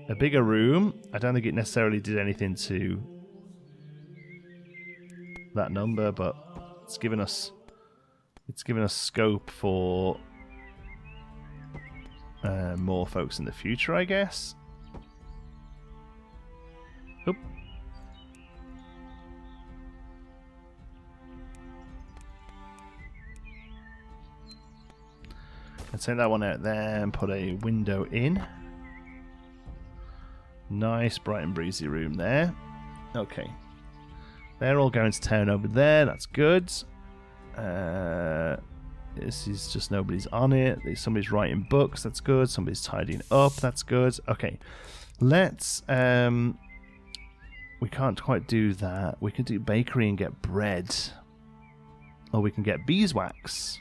a bigger room. I don't think it necessarily did anything to that number, but it's given us scope for more folks in the future, I guess. Oop. Let's take that one out there and put a window in. Nice, bright and breezy room there. Okay. They're all going to town over there. That's good. This is just nobody's on it. Somebody's writing books. That's good. Somebody's tidying up. That's good. Okay. Let's... we can't quite do that. We can do bakery and get bread. Or we can get beeswax.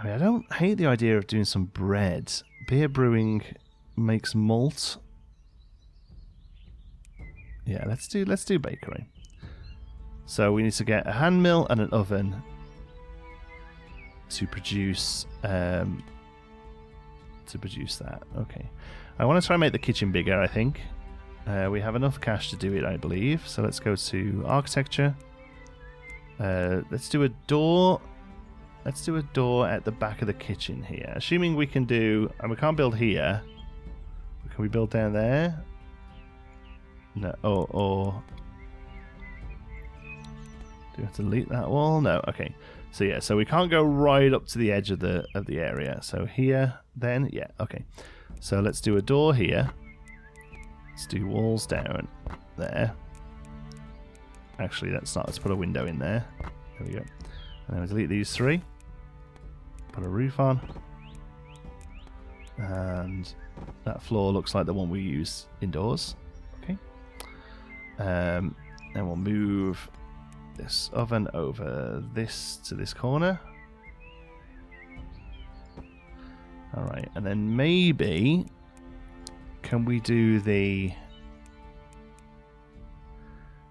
I mean, I don't hate the idea of doing some bread. Beer brewing makes malt. Yeah, let's do bakery. So we need to get a hand mill and an oven to produce that. Okay. I want to try and make the kitchen bigger, I think. We have enough cash to do it, I believe. So let's go to architecture. Let's do a door. Let's do a door at the back of the kitchen here. Assuming we can do... And we can't build here. Can we build down there? No. Or... Do we have to delete that wall? No. Okay. So yeah. So we can't go right up to the edge of the area. So here, then, yeah. Okay. So let's do a door here. Let's do walls down there. Actually, that's not. Let's put a window in there. There we go. And then we delete these 3. Put a roof on. And that floor looks like the one we use indoors. Okay. Then we'll move this oven over this to this corner. Alright, and then maybe... Can we do the...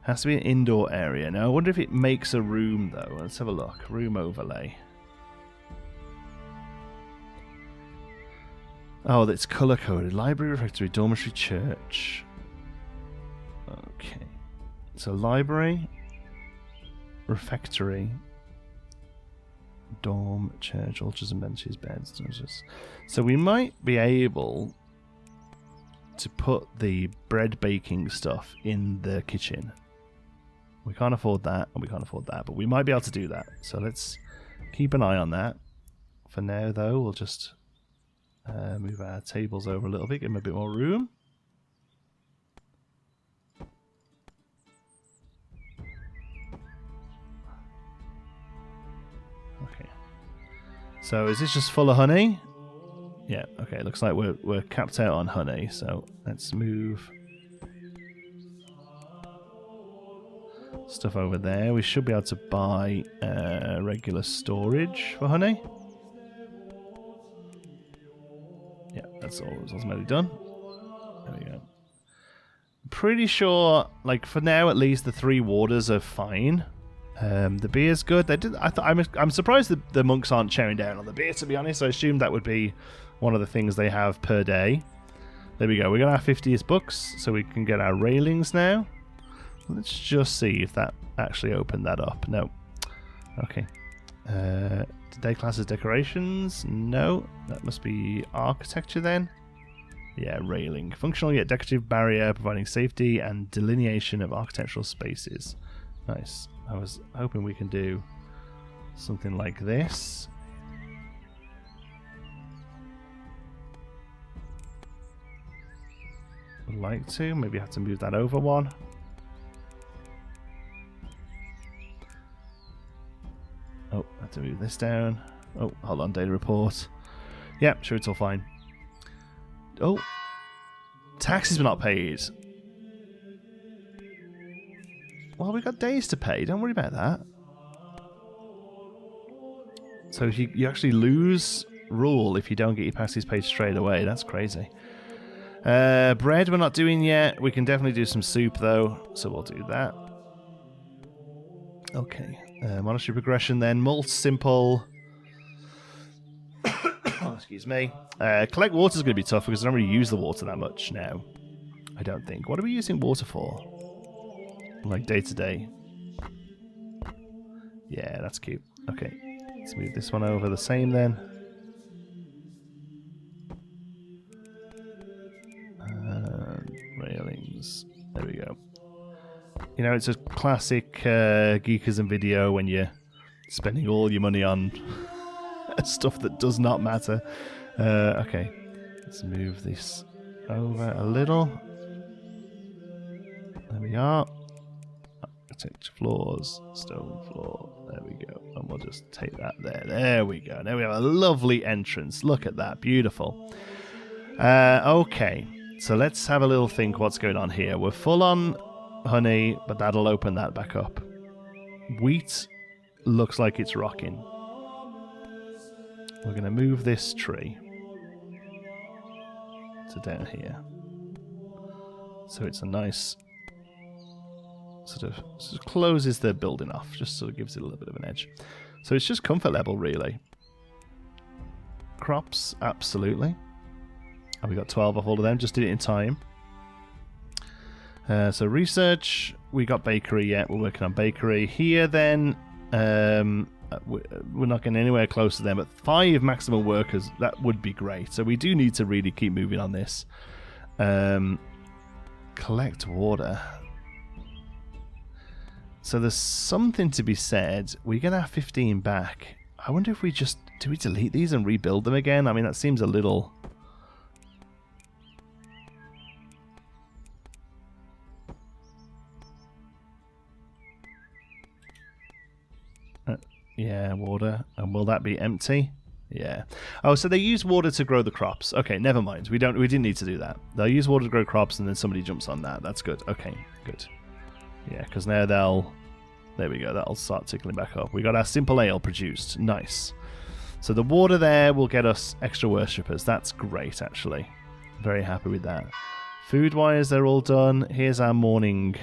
Has to be an indoor area. Now, I wonder if it makes a room, though. Let's have a look. Room overlay. Oh, that's color-coded. Library, refectory, dormitory, church. Okay. So, library, refectory, dorm, church, altars and benches, beds. So, we might be able to put the bread baking stuff in the kitchen. We can't afford that, and we can't afford that, but we might be able to do that. So let's keep an eye on that. For now, though, we'll just move our tables over a little bit, give them a bit more room. Okay. So is this just full of honey? Yeah, okay, looks like we're capped out on honey, so let's move stuff over there. We should be able to buy regular storage for honey. Yeah, that's all automatically done. There we go. Pretty sure, like for now at least, the 3 waters are fine. The beer's good. I'm surprised that the monks aren't chowing down on the beer, to be honest. I assumed that would be one of the things they have per day. There we go. We got our 50th books, so we can get our railings now. Let's just see if that actually opened that up. No. Okay. Today class is decorations. No. That must be architecture then. Yeah, railing. Functional yet decorative barrier providing safety and delineation of architectural spaces. Nice. I was hoping we can do something like this. Would like to. Maybe have to move that over 1. Oh, I have to move this down. Oh, hold on, data report. Yeah, sure, it's all fine. Oh, taxes were not paid. Well, we got days to pay. Don't worry about that. So you actually lose rule if you don't get your pasties paid straight away. That's crazy. Bread we're not doing yet. We can definitely do some soup though, so we'll do that. Okay. Monastery progression then. Malt simple. Oh, excuse me. Collect water is going to be tough because I don't really use the water that much now. I don't think. What are we using water for? Like day to day. Yeah, that's cute. Okay. Let's move this one over the same then. Railings. There we go. You know, it's a classic geekism video when you're spending all your money on stuff that does not matter. Okay, let's move this over a little. There we are. Architecture floors, stone floor. There we go. And we'll just take that there. There we go. Now we have a lovely entrance. Look at that. Beautiful. Okay, so let's have a little think what's going on here. We're full on honey, but that'll open that back up. Wheat looks like it's rocking. We're going to move this tree to down here. So it's a nice sort of closes the building off, just sort of gives it a little bit of an edge. So it's just comfort level, really. Crops, absolutely. And we got 12 off all of them, just did it in time. So research, we got bakery yet, we're working on bakery. Here then, we're not getting anywhere close to them, but 5 maximum workers, that would be great. So we do need to really keep moving on this. Collect water. So there's something to be said. We're going to have 15 back. I wonder if we just... Do we delete these and rebuild them again? I mean, that seems a little... yeah, water. And will that be empty? Yeah. Oh, so they use water to grow the crops. Okay, never mind. We didn't need to do that. They'll use water to grow crops and then somebody jumps on that. That's good. Okay, good. Yeah, because now they'll... There we go. That'll start tickling back up. We got our simple ale produced. Nice. So the water there will get us extra worshippers. That's great, actually. Very happy with that. Food-wise, they're all done. Here's our morning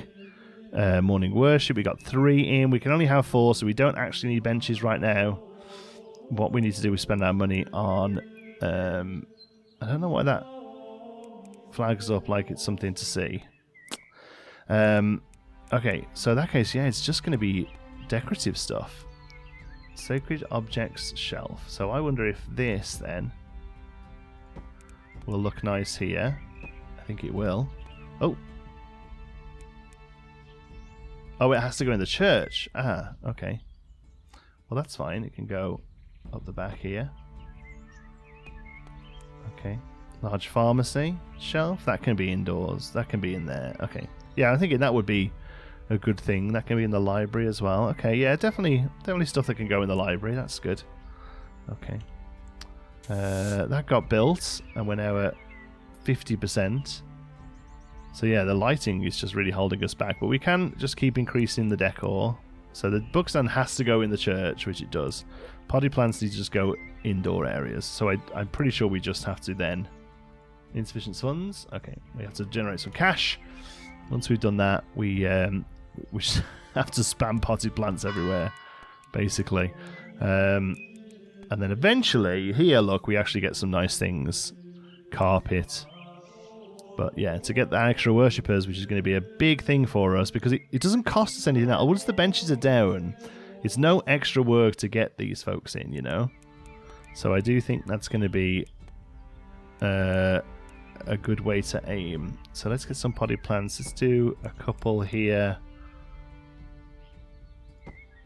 worship. We got 3 in. We can only have 4, so we don't actually need benches right now. What we need to do is spend our money on... I don't know why that flags up like it's something to see. Okay, so in that case, yeah, it's just going to be decorative stuff. Sacred objects shelf. So I wonder if this, then, will look nice here. I think it will. Oh. Oh, it has to go in the church. Ah, okay. Well, that's fine. It can go up the back here. Okay. Large pharmacy shelf. That can be indoors. That can be in there. Okay. Yeah, I think that would be a good thing. That can be in the library as well. Okay, yeah, definitely stuff that can go in the library. That's good. Okay. That got built, and we're now at 50%. So yeah, the lighting is just really holding us back, but we can just keep increasing the decor. So the bookstand has to go in the church, which it does. Potty plants need to just go indoor areas. So I'm pretty sure we just have to then... Insufficient funds? Okay, we have to generate some cash. Once we've done that, we just have to spam potted plants everywhere, basically. And then eventually, here, look, we actually get some nice things. Carpet. But yeah, to get the extra worshippers, which is going to be a big thing for us, because it doesn't cost us anything else. Once the benches are down, it's no extra work to get these folks in, you know? So I do think that's going to be a good way to aim. So let's get some potted plants. Let's do a couple here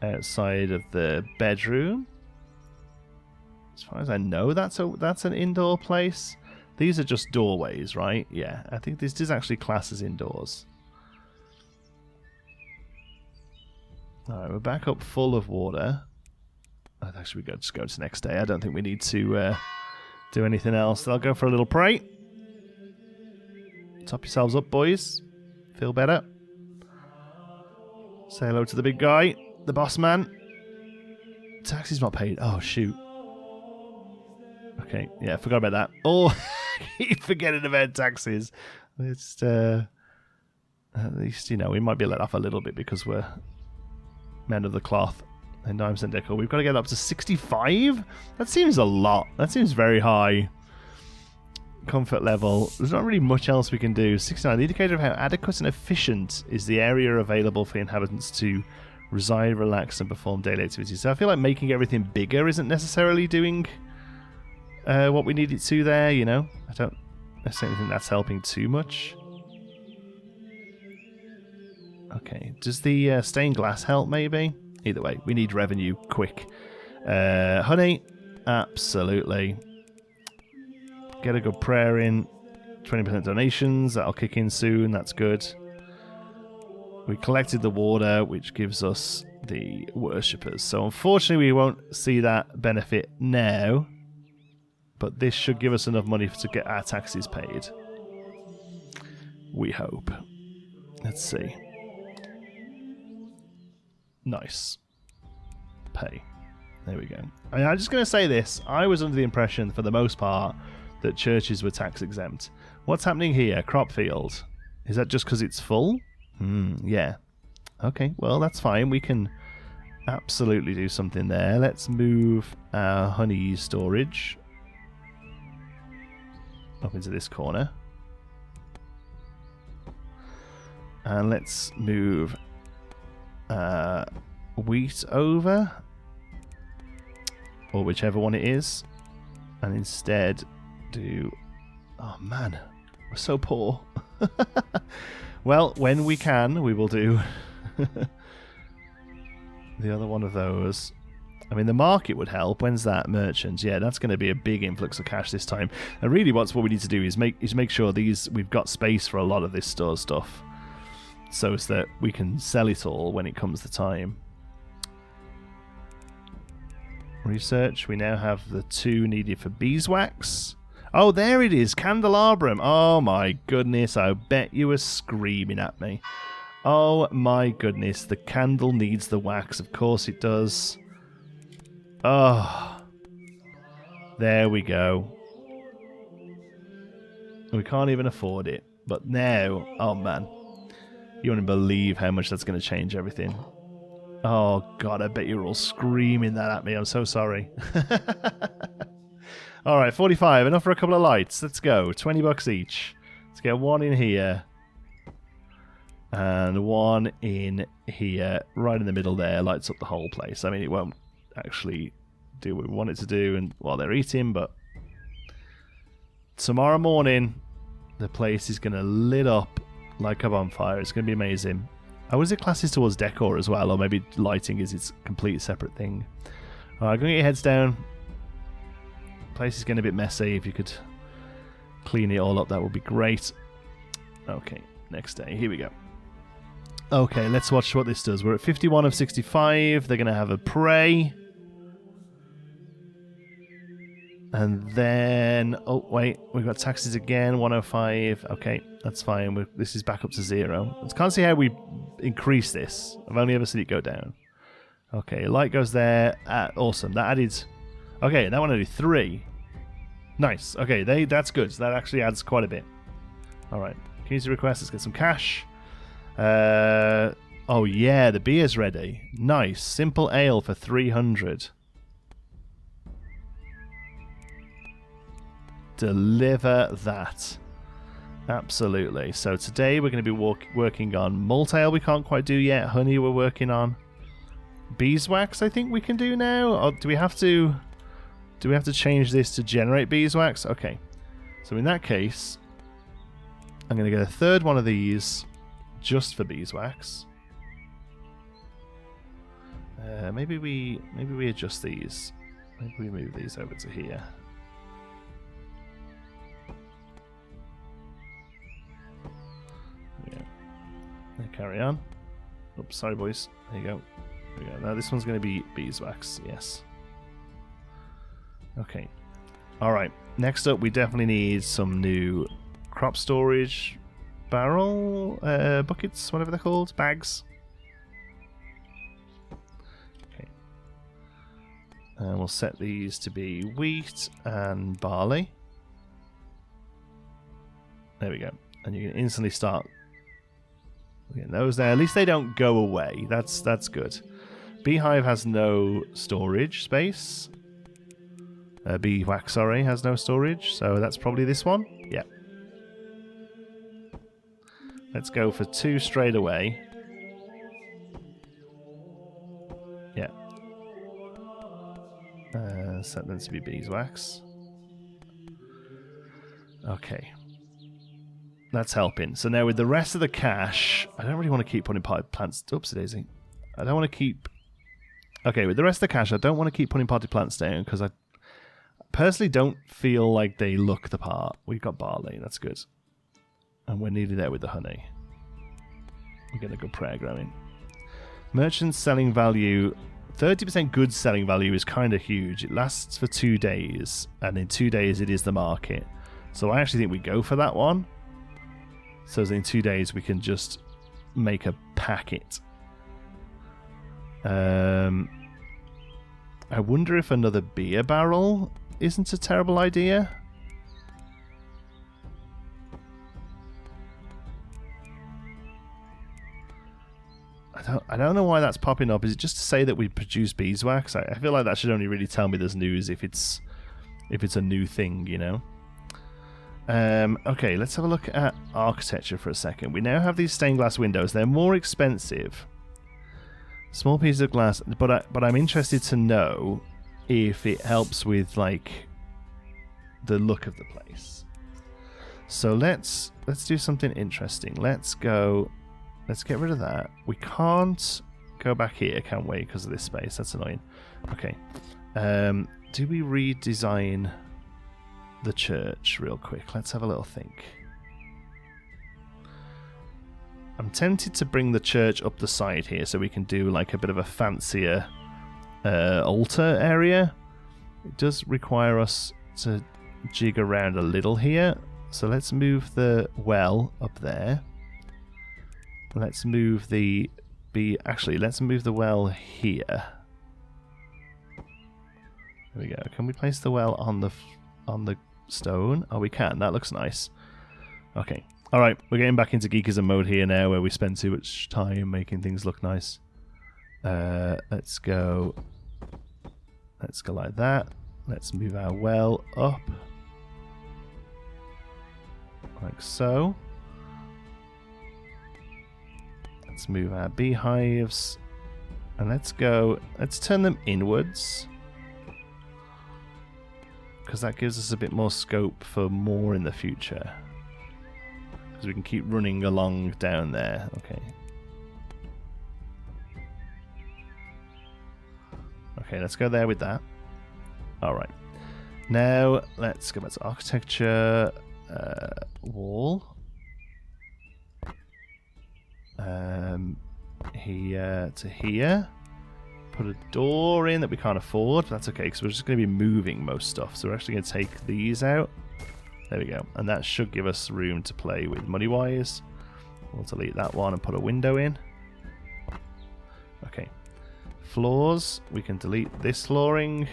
outside of the bedroom. As far as I know, that's an indoor place. These are just doorways, right? Yeah, I think this is actually classed as indoors. Alright, we're back up full of water. Actually, we just go to the next day. I don't think we need to do anything else. I'll go for a little pray. Top yourselves up, boys. Feel better. Say hello to the big guy, the boss man. Taxes not paid. Oh, shoot. Okay, yeah, forgot about that. Oh, keep forgetting about taxes. It's at least, you know, we might be let off a little bit because we're men of the cloth and 9% decor. We've got to get up to 65? That seems a lot. That seems very high. Comfort level. There's not really much else we can do. 69. The indicator of how adequate and efficient is the area available for inhabitants to reside, relax, and perform daily activities. So I feel like making everything bigger isn't necessarily doing what we need it to there, you know? I don't necessarily think that's helping too much. Okay, does the stained glass help maybe? Either way, we need revenue quick. Honey, absolutely. Get a good prayer in. 20% donations, that'll kick in soon, that's good. We collected the water, which gives us the worshippers. So unfortunately we won't see that benefit now. But this should give us enough money to get our taxes paid. We hope. Let's see. Nice. Pay. There we go. I mean, I'm just going to say this. I was under the impression, for the most part, that churches were tax exempt. What's happening here? Crop field. Is that just because it's full? Yeah. Okay, well, that's fine. We can absolutely do something there. Let's move our honey storage up into this corner. And let's move wheat over, or whichever one it is, and instead do... Oh man, we're so poor. Well, when we can, we will do the other one of those. I mean, the market would help. When's that? Merchants. Yeah, that's going to be a big influx of cash this time. And really, what we need to do is make sure we've got space for a lot of this store stuff, so as that we can sell it all when it comes the time. Research. We now have the 2 needed for beeswax. Oh, there it is. Candelabrum. Oh my goodness. I bet you were screaming at me. Oh my goodness. The candle needs the wax. Of course it does. Oh, there we go. We can't even afford it. But now, oh man, you wouldn't believe how much that's going to change everything. Oh god, I bet you're all screaming that at me. I'm so sorry. Alright, 45. Enough for a couple of lights. Let's go. 20 bucks each. Let's get one in here. And one in here. Right in the middle there. Lights up the whole place. I mean, it won't actually do what we want it to do and while they're eating, but tomorrow morning the place is going to lit up like a bonfire. It's going to be amazing. I was it classes towards decor as well, or maybe lighting is its complete separate thing. Alright, go get your heads down. Place is getting a bit messy. If you could clean it all up, that would be great. Okay, next day. Here we go. Okay, let's watch what this does. We're at 51 of 65. They're going to have a pray. And then... Oh, wait. We've got taxes again. 105. Okay, that's fine. This is back up to 0. I can't see how we increase this. I've only ever seen it go down. Okay, light goes there. Awesome. That added... Okay, that one added 3. Nice. Okay, that's good. So that actually adds quite a bit. Alright. Community request. Let's get some cash. Oh, yeah. The beer's ready. Nice. Simple ale for 300. Deliver that. Absolutely. So today we're going to be working on malt ale we can't quite do yet. Honey we're working on. Beeswax I think we can do now. Or do we have to change this to generate beeswax? Okay. So in that case, I'm going to get a third one of these just for beeswax. Maybe we adjust these. Maybe we move these over to here. Yeah. Carry on. Oops, sorry boys. There you go. There we go. Now this one's going to be beeswax. Yes. Okay. Alright. Next up, we definitely need some new crop storage barrel buckets, whatever they're called. Bags. Okay. And we'll set these to be wheat and barley. There we go. And you can instantly start getting those there. At least they don't go away. That's good. Beehive has no storage space. Beeswax, sorry, has no storage. So that's probably this one. Yeah. Let's go for 2 straight away. Yeah. Set them to be beeswax. Okay. That's helping. So now with the rest of the cash, I don't really want to keep putting potted plants. Oopsie daisy. I don't want to keep... Okay, with the rest of the cash, I don't want to keep putting potted plants down because I personally don't feel like they look the part. We've got barley. That's good. And we're nearly there with the honey. We're getting a good prayer growing. Merchants selling value... 30% goods selling value is kind of huge. It lasts for 2 days, and in 2 days it is the market. So I actually think we go for that one. So in 2 days we can just make a packet. I wonder if another beer barrel isn't a terrible idea. I don't know why that's popping up. Is it just to say that we produce beeswax? I feel like that should only really tell me there's news if it's a new thing, you know. Okay, let's have a look at architecture for a second. We now have these stained glass windows. They're more expensive. Small pieces of glass, but I'm interested to know if it helps with like the look of the place. So let's do something interesting. Let's get rid of that. We can't go back here, can we? Because of this space. That's annoying. Okay. Do we redesign the church real quick? Let's have a little think. I'm tempted to bring the church up the side here so we can do like a bit of a fancier altar area. It does require us to jig around a little here. So let's move the well up there. Let's move let's move the well here. There we go. Can we place the well on the stone? Oh, we can. That looks nice. Okay. All right. We're getting back into geekism mode here now, where we spend too much time making things look nice. Let's go like that. Let's move our well up, like so. Let's move our beehives, and let's turn them inwards, because that gives us a bit more scope for more in the future, because we can keep running along down there. Okay, let's go there with that. Alright, now let's go back to architecture. Wall. Here to here. Put a door in that we can't afford. But that's okay, because we're just going to be moving most stuff. So we're actually going to take these out. There we go. And that should give us room to play with money-wise. We'll delete that one and put a window in. Okay. Floors. We can delete this flooring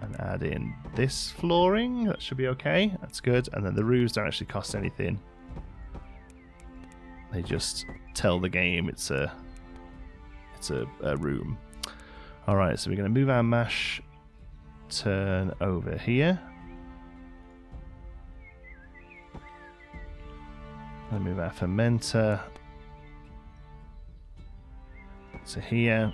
and add in this flooring. That should be okay. That's good. And then the roofs don't actually cost anything. They just tell the game it's a room. Alright, so we're going to move our mash turn over here. And move our fermenter to here.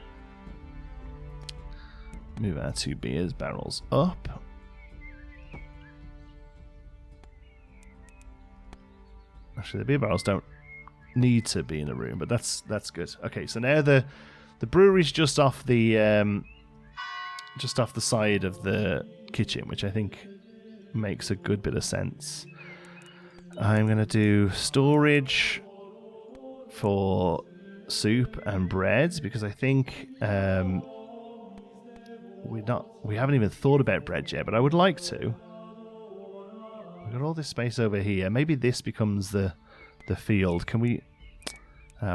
Move our 2 beers barrels up. Actually, the beer barrels don't need to be in a room, but that's good. Okay, so now the brewery's just off the side of the kitchen, which I think makes a good bit of sense. I'm gonna do storage for soup and bread, because I think we haven't even thought about bread yet, but I would like to. We've got all this space over here. Maybe this becomes the field. Can we?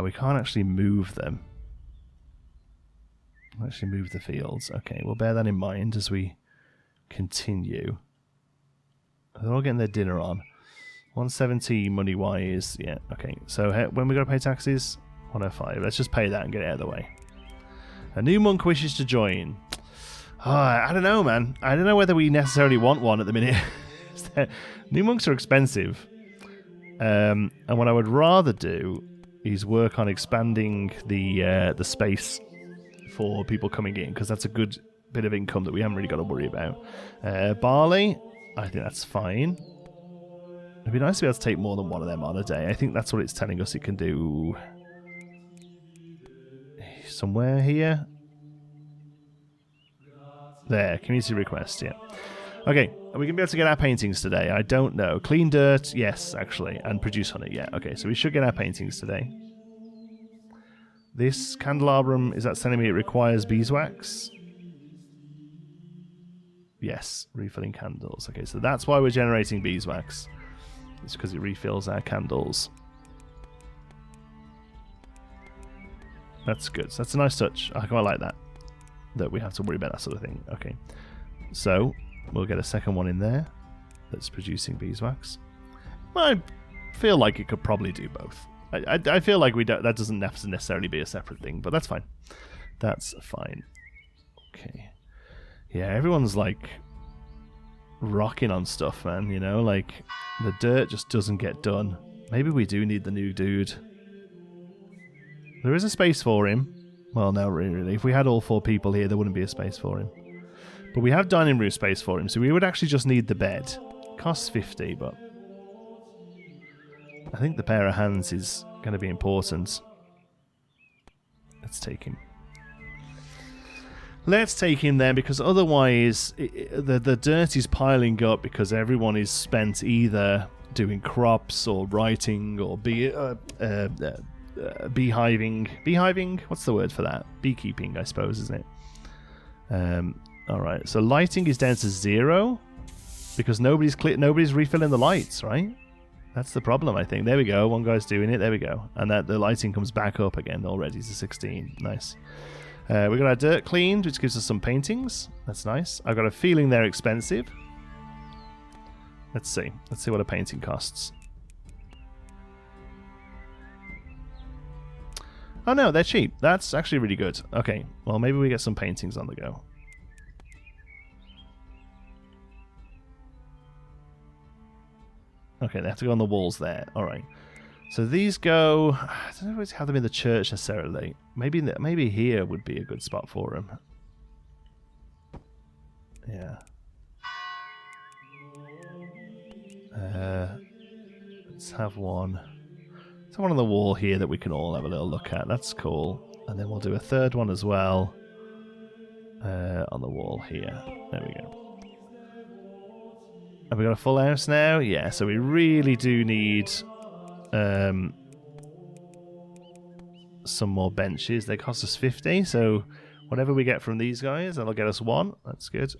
We can't actually move them. Actually move the fields. Okay, we'll bear that in mind as we continue. They're all getting their dinner on. 170 money-wise. Yeah, okay. So when we got to pay taxes? 105. Let's just pay that and get it out of the way. A new monk wishes to join. Oh, I don't know, man. I don't know whether we necessarily want one at the minute. New monks are expensive. And what I would rather do is work on expanding the space for people coming in, because that's a good bit of income that we haven't really got to worry about. Barley, I think that's fine. It'd be nice to be able to take more than one of them on a day. I think that's what it's telling us it can do. Somewhere here. There, community request, yeah. Okay, are we going to be able to get our paintings today? I don't know. Clean dirt, yes, actually. And produce honey, yeah. Okay, so we should get our paintings today. This candelabrum, is that telling me it requires beeswax? Yes, refilling candles. Okay, so that's why we're generating beeswax. It's because it refills our candles. That's good. So that's a nice touch. I quite like that. That we have to worry about that sort of thing. Okay. So, we'll get a second one in there that's producing beeswax. Well, I feel like it could probably do both. I feel like that doesn't have to necessarily be a separate thing, but that's fine. That's fine. Okay. Yeah, everyone's like rocking on stuff, man, you know? Like, the dirt just doesn't get done. Maybe we do need the new dude. There is a space for him. Well, no, really. If we had all 4 people here, there wouldn't be a space for him. But we have dining room space for him, so we would actually just need the bed. Costs 50, but I think the pair of hands is going to be important. Let's take him. Let's take him then, because otherwise the dirt is piling up because everyone is spent either doing crops or writing or beehiving. Beehiving? What's the word for that? Beekeeping, I suppose, isn't it? Alright, so lighting is down to 0 because nobody's refilling the lights, right? That's the problem, I think. There we go. One guy's doing it. There we go. And the lighting comes back up again already to 16. Nice. We got our dirt cleaned, which gives us some paintings. That's nice. I've got a feeling they're expensive. Let's see. Let's see what a painting costs. Oh no, they're cheap. That's actually really good. Okay, well maybe we get some paintings on the go. Okay, they have to go on the walls there. Alright. So these go... I don't know if it's have them in the church necessarily. Maybe here would be a good spot for them. Yeah. Let's have one. Let's have one on the wall here that we can all have a little look at. That's cool. And then we'll do a third one as well. On the wall here. There we go. Have we got a full house now? Yeah, so we really do need some more benches. They cost us 50, so whatever we get from these guys, that'll get us 1. That's good.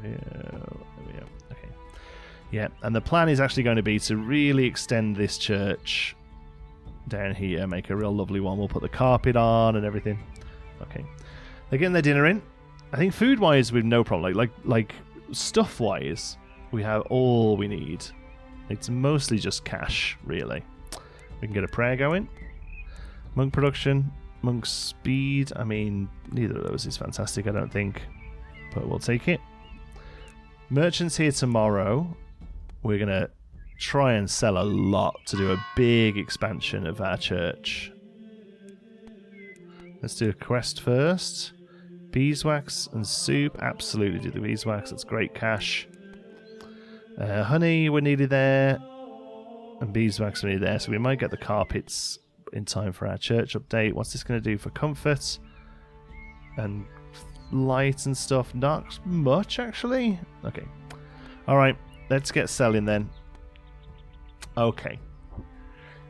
There we go. Okay. Yeah, and the plan is actually going to be to really extend this church down here, make a real lovely one. We'll put the carpet on and everything. Okay. They're getting their dinner in. I think food-wise, we've no problem. Like stuff-wise, we have all we need. It's mostly just cash, really. We can get a prayer going. Monk production, monk speed. I mean, neither of those is fantastic, I don't think. But we'll take it. Merchants here tomorrow. We're going to try and sell a lot to do a big expansion of our church. Let's do a quest first. Beeswax and soup. Absolutely do the beeswax. That's great cash. Honey, we're nearly there. And beeswax, we're nearly there. So we might get the carpets in time for our church update. What's this going to do for comfort? And light and stuff? Not much, actually. Okay. Alright, let's get selling then. Okay.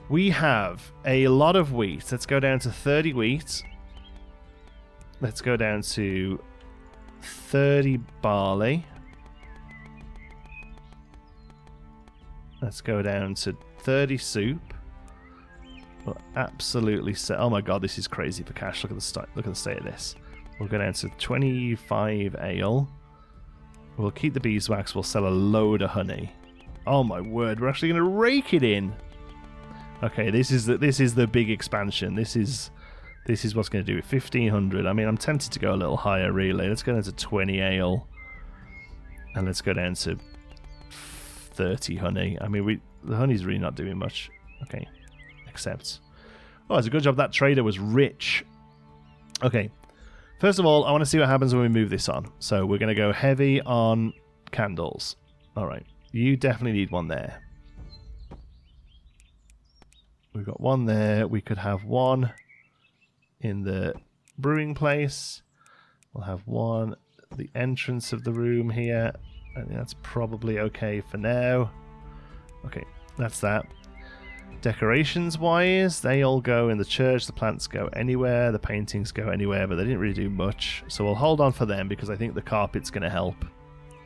We have a lot of wheat. Let's go down to 30 wheat. Let's go down to 30 barley. Let's go down to 30 soup. We'll absolutely set. Oh my god, this is crazy for cash. Look at the state of this. We'll go down to 25 ale. We'll keep the beeswax. We'll sell a load of honey. Oh my word, we're actually going to rake it in. Okay, this is the big expansion. This is what's going to do it. 1500. I mean, I'm tempted to go a little higher, really. Let's go down to 20 ale, and let's go down to 30 honey. I mean, the honey's really not doing much. Okay, except, oh, it's a good job that trader was rich. Okay. First of all, I want to see what happens when we move this on. So we're going to go heavy on candles. All right. You definitely need one there. We've got one there. We could have one in the brewing place. We'll have one at the entrance of the room here. I think that's probably okay for now. Okay, that's that. Decorations wise, they all go in the church. The plants go anywhere, the paintings go anywhere, but they didn't really do much, so we'll hold on for them because I think the carpet's going to help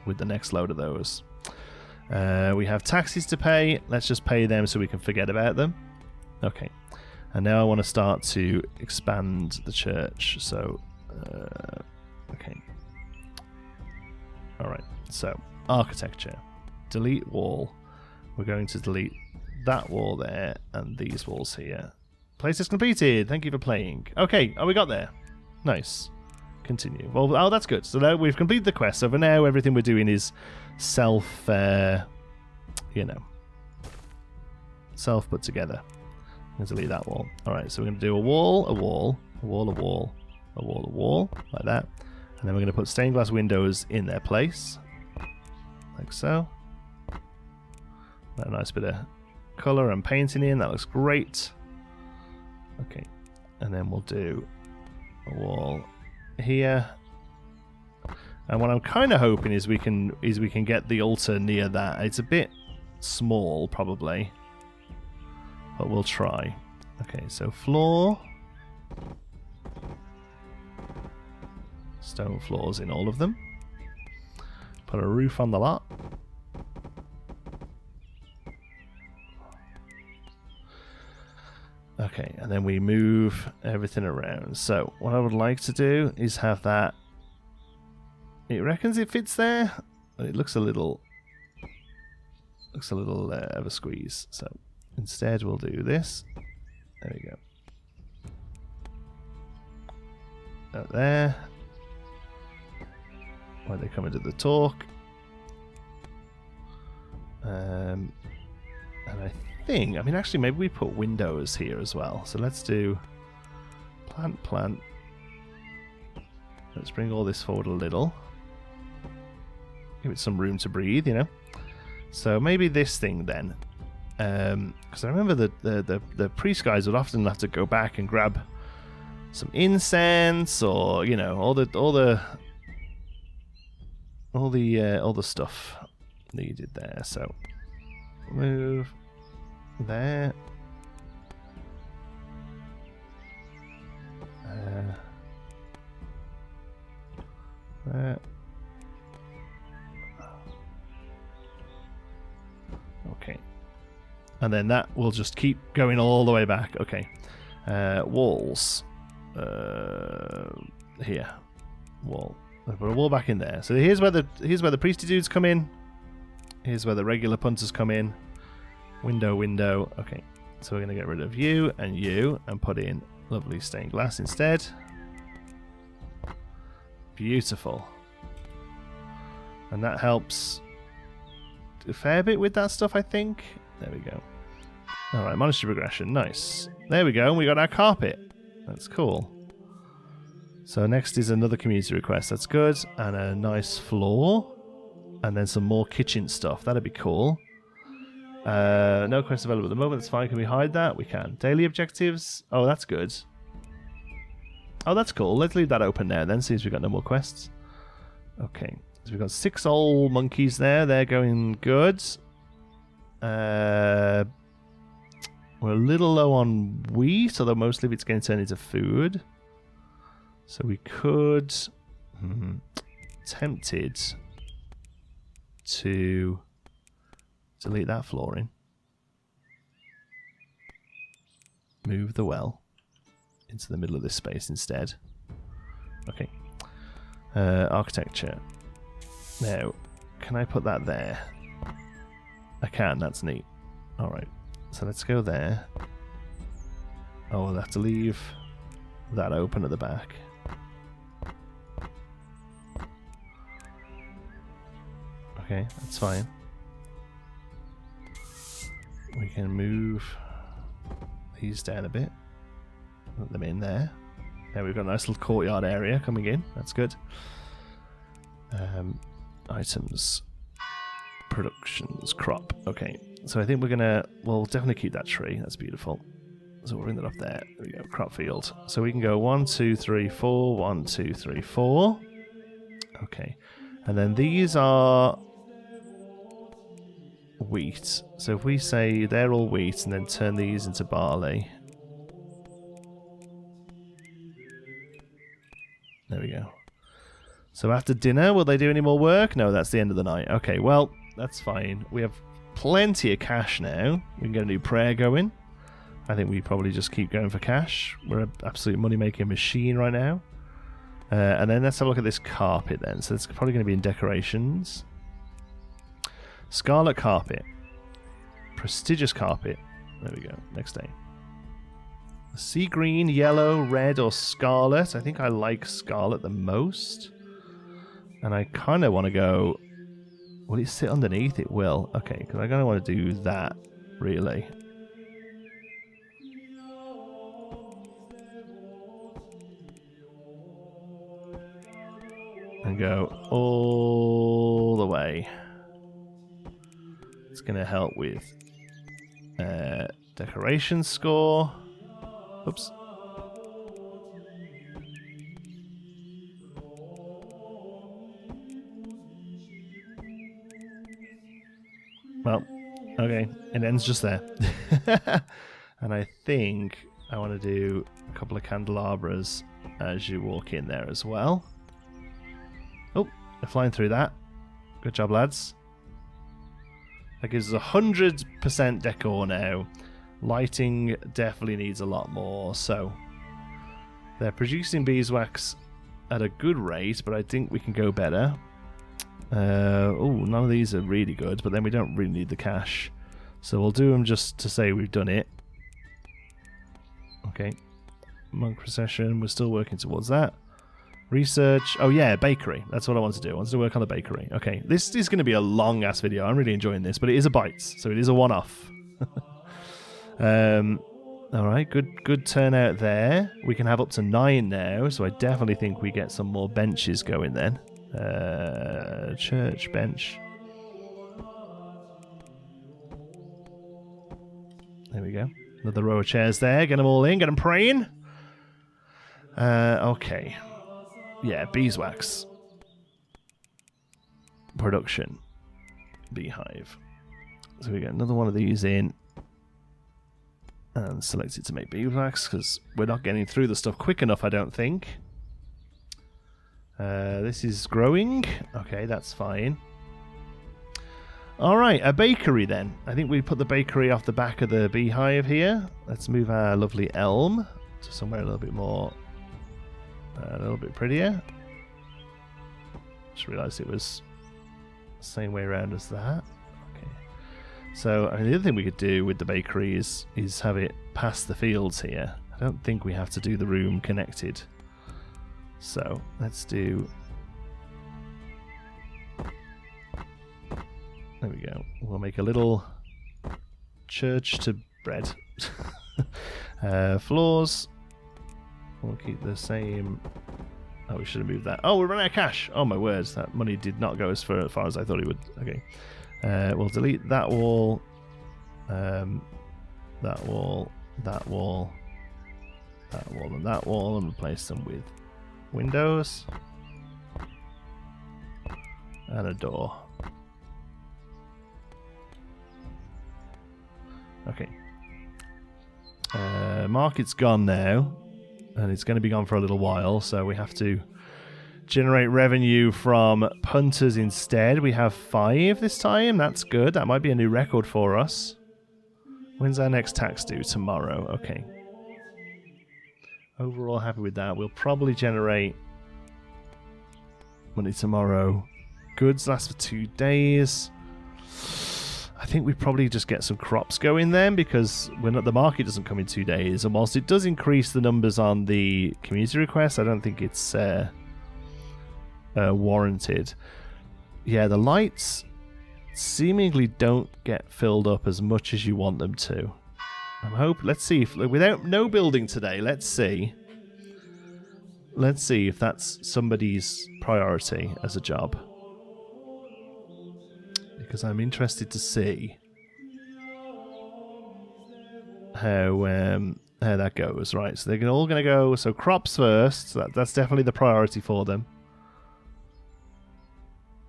with the next load of those. We have taxes to pay. Let's just pay them so we can forget about them. Okay, and now I want to start to expand the church. So okay, all right, so architecture, delete wall. We're going to delete that wall there and these walls here. Place is completed. Thank you for playing. Okay, oh, we got there. Nice. Continue. Well, oh, that's good. So now we've completed the quest. So for now, everything we're doing is self put together. I'm going to delete that wall. All right, so we're going to do a wall, a wall, a wall, a wall, a wall, a wall, like that. And then we're going to put stained glass windows in their place, like so. A nice bit of colour and painting in. That looks great. Okay, and then we'll do a wall here. And what I'm kind of hoping is we can get the altar near that. It's a bit small, probably, but we'll try. Okay, so floor, stone floors in all of them. Put a roof on the lot. Okay, and then we move everything around. So what I would like to do is have that. It reckons it fits there, but it looks a little of a squeeze. So instead we'll do this. There we go. Out there. Why they come into the talk. And I think, I mean, actually, maybe we put windows here as well. So let's do plant. Let's bring all this forward a little. Give it some room to breathe, you know. So maybe this thing then, because I remember that the priest guys would often have to go back and grab some incense, or you know, all the stuff needed there. So move there. There. Okay. And then that will just keep going all the way back. Okay. Walls. Here. Wall. I'll put a wall back in there. So here's where the priesty dudes come in. Here's where the regular punters come in. Window. Okay. So we're going to get rid of you and put in lovely stained glass instead. Beautiful. And that helps a fair bit with that stuff, I think. There we go. Alright, monastery progression. Nice. There we go. We got our carpet. That's cool. So next is another community request. That's good. And a nice floor. And then some more kitchen stuff. That'd be cool. No quests available at the moment. That's fine. Can we hide that? We can. Daily objectives. Oh, that's good. Oh, that's cool. Let's leave that open there then, since we've got no more quests. Okay. So we've got 6 old monkeys there. They're going good. We're a little low on wheat, although mostly of it's going to turn into food. So we could... tempted to delete that flooring. move the well into the middle of this space instead. Okay. Architecture. Now, can I put that there? I can, that's neat. Alright, so let's go there. Oh, we'll have to leave that open at the back. Okay, that's fine. We can move these down a bit. Put them in there. There we've got a nice little courtyard area coming in. That's good. Items. Productions. Crop. Okay, so I think we'll definitely keep that tree. That's beautiful. So we'll bring that up there. There we go. Crop field. So we can go 1, 2, 3, 4. 1, 2, 3, 4. Okay. And then these are wheat. So if we say they're all wheat and then turn these into barley. There we go. So after dinner, will they do any more work? No, that's the end of the night. Okay, well, that's fine. We have plenty of cash now. We can get a new prayer going. I think we probably just keep going for cash. We're an absolute money-making machine right now. And then let's have a look at this carpet then. So it's probably going to be in decorations. Scarlet carpet. Prestigious carpet. There we go. Next day. Sea green, yellow, red, or scarlet. I think I like scarlet the most. And I kind of want to go... Will it sit underneath? It will. Okay, because I kind of want to do that, really. And go all the way. It's going to help with decoration score. Oops. Well, okay, it ends just there. And I think I want to do a couple of candelabras as you walk in there as well. Oh, they're flying through that. Good job, lads. That gives us 100% decor now. Lighting definitely needs a lot more, so they're producing beeswax at a good rate, but I think we can go better. Oh, none of these are really good, but then we don't really need the cash, so we'll do them just to say we've done it. Okay, monk procession, we're still working towards that. Research, oh yeah, bakery, that's what I want to do. I want to work on the bakery. Okay, this is going to be a long ass video. I'm really enjoying this, but it is a bites, so it is a one-off. Alright, good turnout there. We can have up to 9 now, so I definitely think we get some more benches going then. Church bench. There we go. Another row of chairs there. Get them all in, get them praying. Okay. Yeah, beeswax. Production. Beehive. So we get another one of these in. And select it to make beeswax, because we're not getting through the stuff quick enough, I don't think. This is growing. Okay, that's fine. Alright, a bakery then. I think we put the bakery off the back of the beehive here. Let's move our lovely elm to somewhere a little bit more... a little bit prettier. Just realised it was the same way around as that. Okay. So, I mean, the other thing we could do with the bakery is have it past the fields here. I don't think we have to do the room connected. So, let's do... There we go. We'll make a little church to bread. Floors. We'll keep the same... Oh, we should have moved that. Oh, we're running out of cash! Oh my words, that money did not go as far as I thought it would. Okay. We'll delete that wall. That wall. That wall. That wall and that wall, and replace them with windows. And a door. Okay. Market's gone now, and it's going to be gone for a little while, so we have to generate revenue from punters instead. We have 5 this time. That's good. That might be a new record for us. When's our next tax due? Tomorrow. Okay. Overall happy with that. We'll probably generate money tomorrow. Goods last for 2 days. I think we probably just get some crops going then, because the market doesn't come in 2 days. And whilst it does increase the numbers on the community requests, I don't think it's warranted. Yeah, the lights seemingly don't get filled up as much as you want them to. Let's see if without no building today. Let's see if that's somebody's priority as a job, because I'm interested to see how that goes. Right, so they're all going to go. So crops first. That's definitely the priority for them.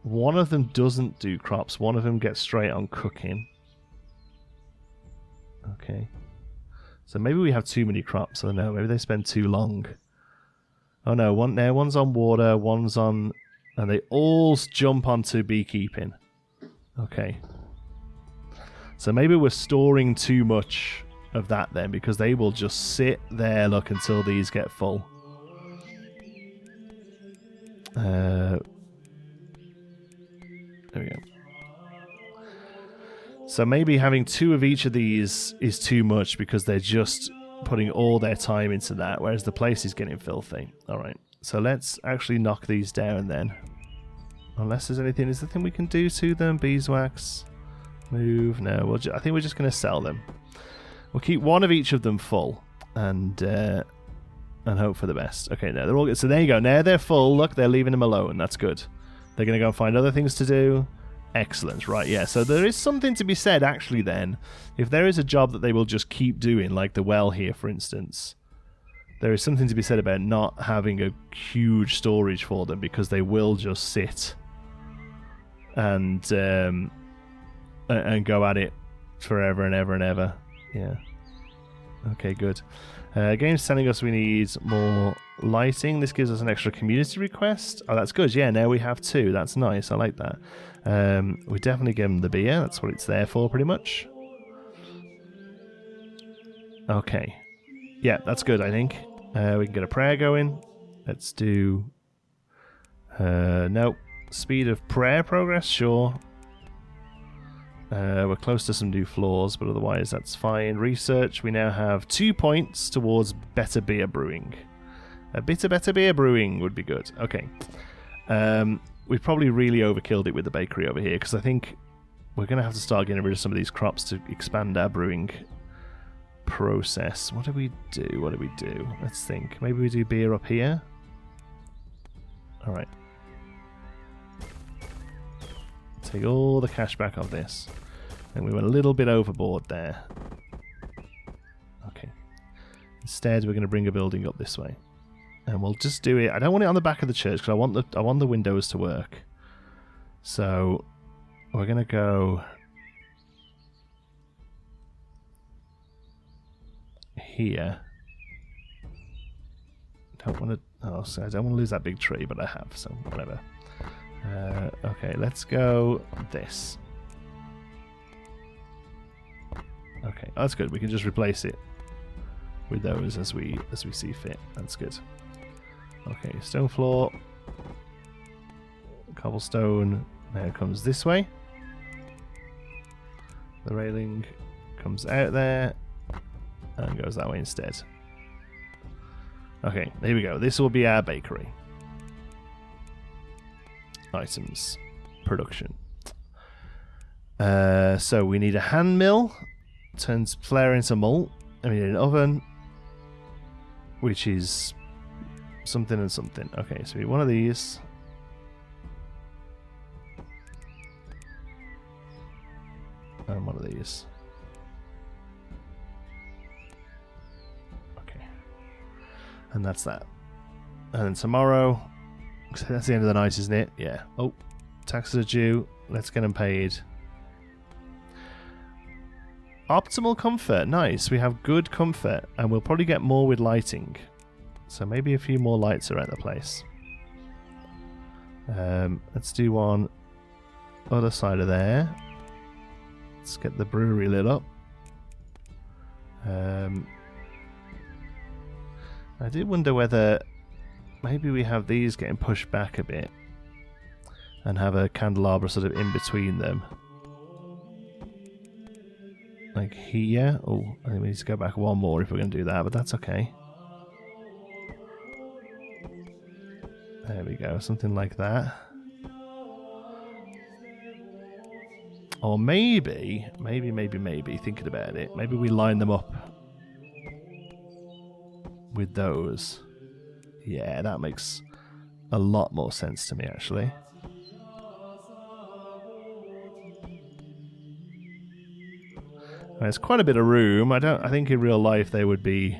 One of them doesn't do crops. One of them gets straight on cooking. Okay. So maybe we have too many crops. I don't know. Maybe they spend too long. Oh no, one's on water, one's on... And they all jump onto beekeeping. Okay. So maybe we're storing too much of that then, because they will just sit there, look, until these get full. There we go. So maybe having 2 of each of these is too much, because they're just putting all their time into that, whereas the place is getting filthy. Alright, so let's actually knock these down then. Unless there's anything, is there anything we can do to them? Beeswax, move, no, I think we're just going to sell them. We'll keep 1 of each of them full, and hope for the best. Okay, now they're all good. So there you go, now they're full, look, they're leaving them alone, that's good. They're going to go and find other things to do. Excellent, right, yeah, so there is something to be said, actually, then. If there is a job that they will just keep doing, like the well here, for instance, there is something to be said about not having a huge storage for them, because they will just sit and go at it forever and ever and ever. Yeah. Okay, good. Game's telling us we need more lighting. This gives us an extra community request. Oh, that's good. Yeah, now we have 2. That's nice. I like that. We definitely give them the beer. That's what it's there for, pretty much. Okay. Yeah, that's good, I think. We can get a prayer going. Let's do... no. Speed of prayer progress, sure. We're close to some new floors, but otherwise that's fine. Research, we now have 2 points towards better beer brewing. A bit of better beer brewing would be good. Okay. We've probably really overkilled it with the bakery over here, because I think we're going to have to start getting rid of some of these crops to expand our brewing process. What do we do? Let's think. Maybe we do beer up here? Alright. Take all the cash back off this. And we went a little bit overboard there. Okay. Instead, we're going to bring a building up this way. And we'll just do it. I don't want it on the back of the church, because I want the windows to work. So we're going to go here. Don't want to. Oh, so I don't want to lose that big tree, but I have, so whatever. Okay, let's go this. Okay, oh, that's good. We can just replace it with those as we see fit. That's good. Okay, stone floor, cobblestone now comes this way. The railing comes out there and goes that way instead. Okay, here we go. This will be our bakery. Items, production. So we need a hand mill, turns flour into malt, and we need an oven, which is something and something. Okay, so we need one of these. And one of these. Okay. And that's that. And then tomorrow, that's the end of the night, isn't it? Yeah. Oh, taxes are due. Let's get them paid. Optimal comfort. Nice. We have good comfort. And we'll probably get more with lighting. So maybe a few more lights around the place. Let's do one other side of there. Let's get the brewery lit up. I did wonder whether maybe we have these getting pushed back a bit and have a candelabra sort of in between them. Like here. Oh, I think we need to go back one more if we're going to do that, but that's okay. There we go, something like that. Or maybe, thinking about it, maybe we line them up with those. Yeah, that makes a lot more sense to me, actually. There's quite a bit of room. I think in real life they would be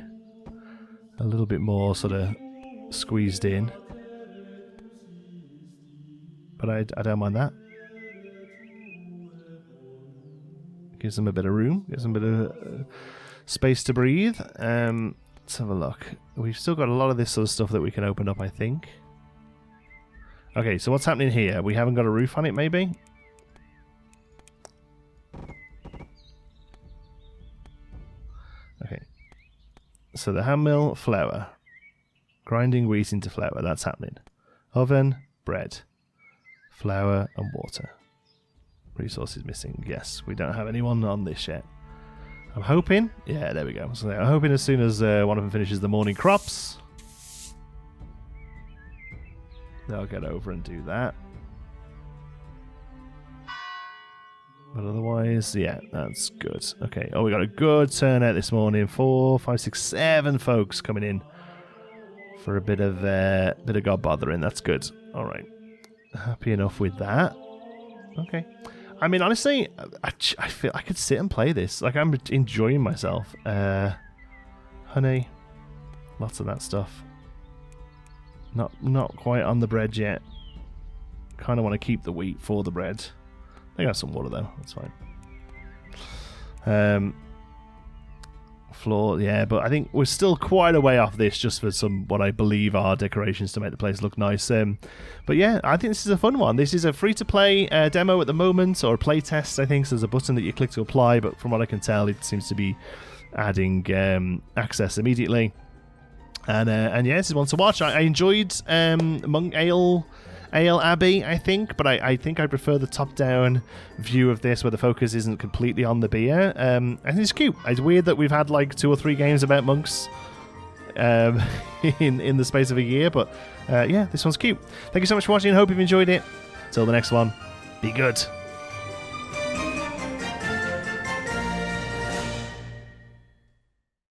a little bit more sort of squeezed in. But I don't mind that. Gives them a bit of room. Gives them a bit of space to breathe. Let's have a look. We've still got a lot of this sort of stuff that we can open up, I think. Okay, so what's happening here? We haven't got a roof on it, maybe? Okay. So the hand mill, flour. Grinding wheat into flour. That's happening. Oven, bread. Flour and water. Resources missing. Yes, we don't have anyone on this yet. I'm hoping... Yeah, there we go. So I'm hoping as soon as one of them finishes the morning crops, they'll get over and do that. But otherwise, yeah, that's good. Okay. Oh, we got a good turnout this morning. 4, 5, 6, 7 folks coming in for a bit of god bothering. That's good. All right. Happy enough with that. Okay. I mean, honestly, I feel I could sit and play this. Like, I'm enjoying myself. Honey. Lots of that stuff. Not quite on the bread yet. Kind of want to keep the wheat for the bread. I got some water, though. That's fine. Floor, yeah, but I think we're still quite a way off this just for some, what I believe are decorations to make the place look nice. But yeah, I think this is a fun one. This is a free-to-play demo at the moment, or a play test, I think. So there's a button that you click to apply, but from what I can tell, it seems to be adding access immediately. And yeah, this is one to watch. I enjoyed Monk Ale Abbey, I think, but I think I prefer the top-down view of this where the focus isn't completely on the beer. I think it's cute. It's weird that we've had like 2 or 3 games about monks in the space of a year, but yeah, this one's cute. Thank you so much for watching. Hope you've enjoyed it. Till the next one, be good.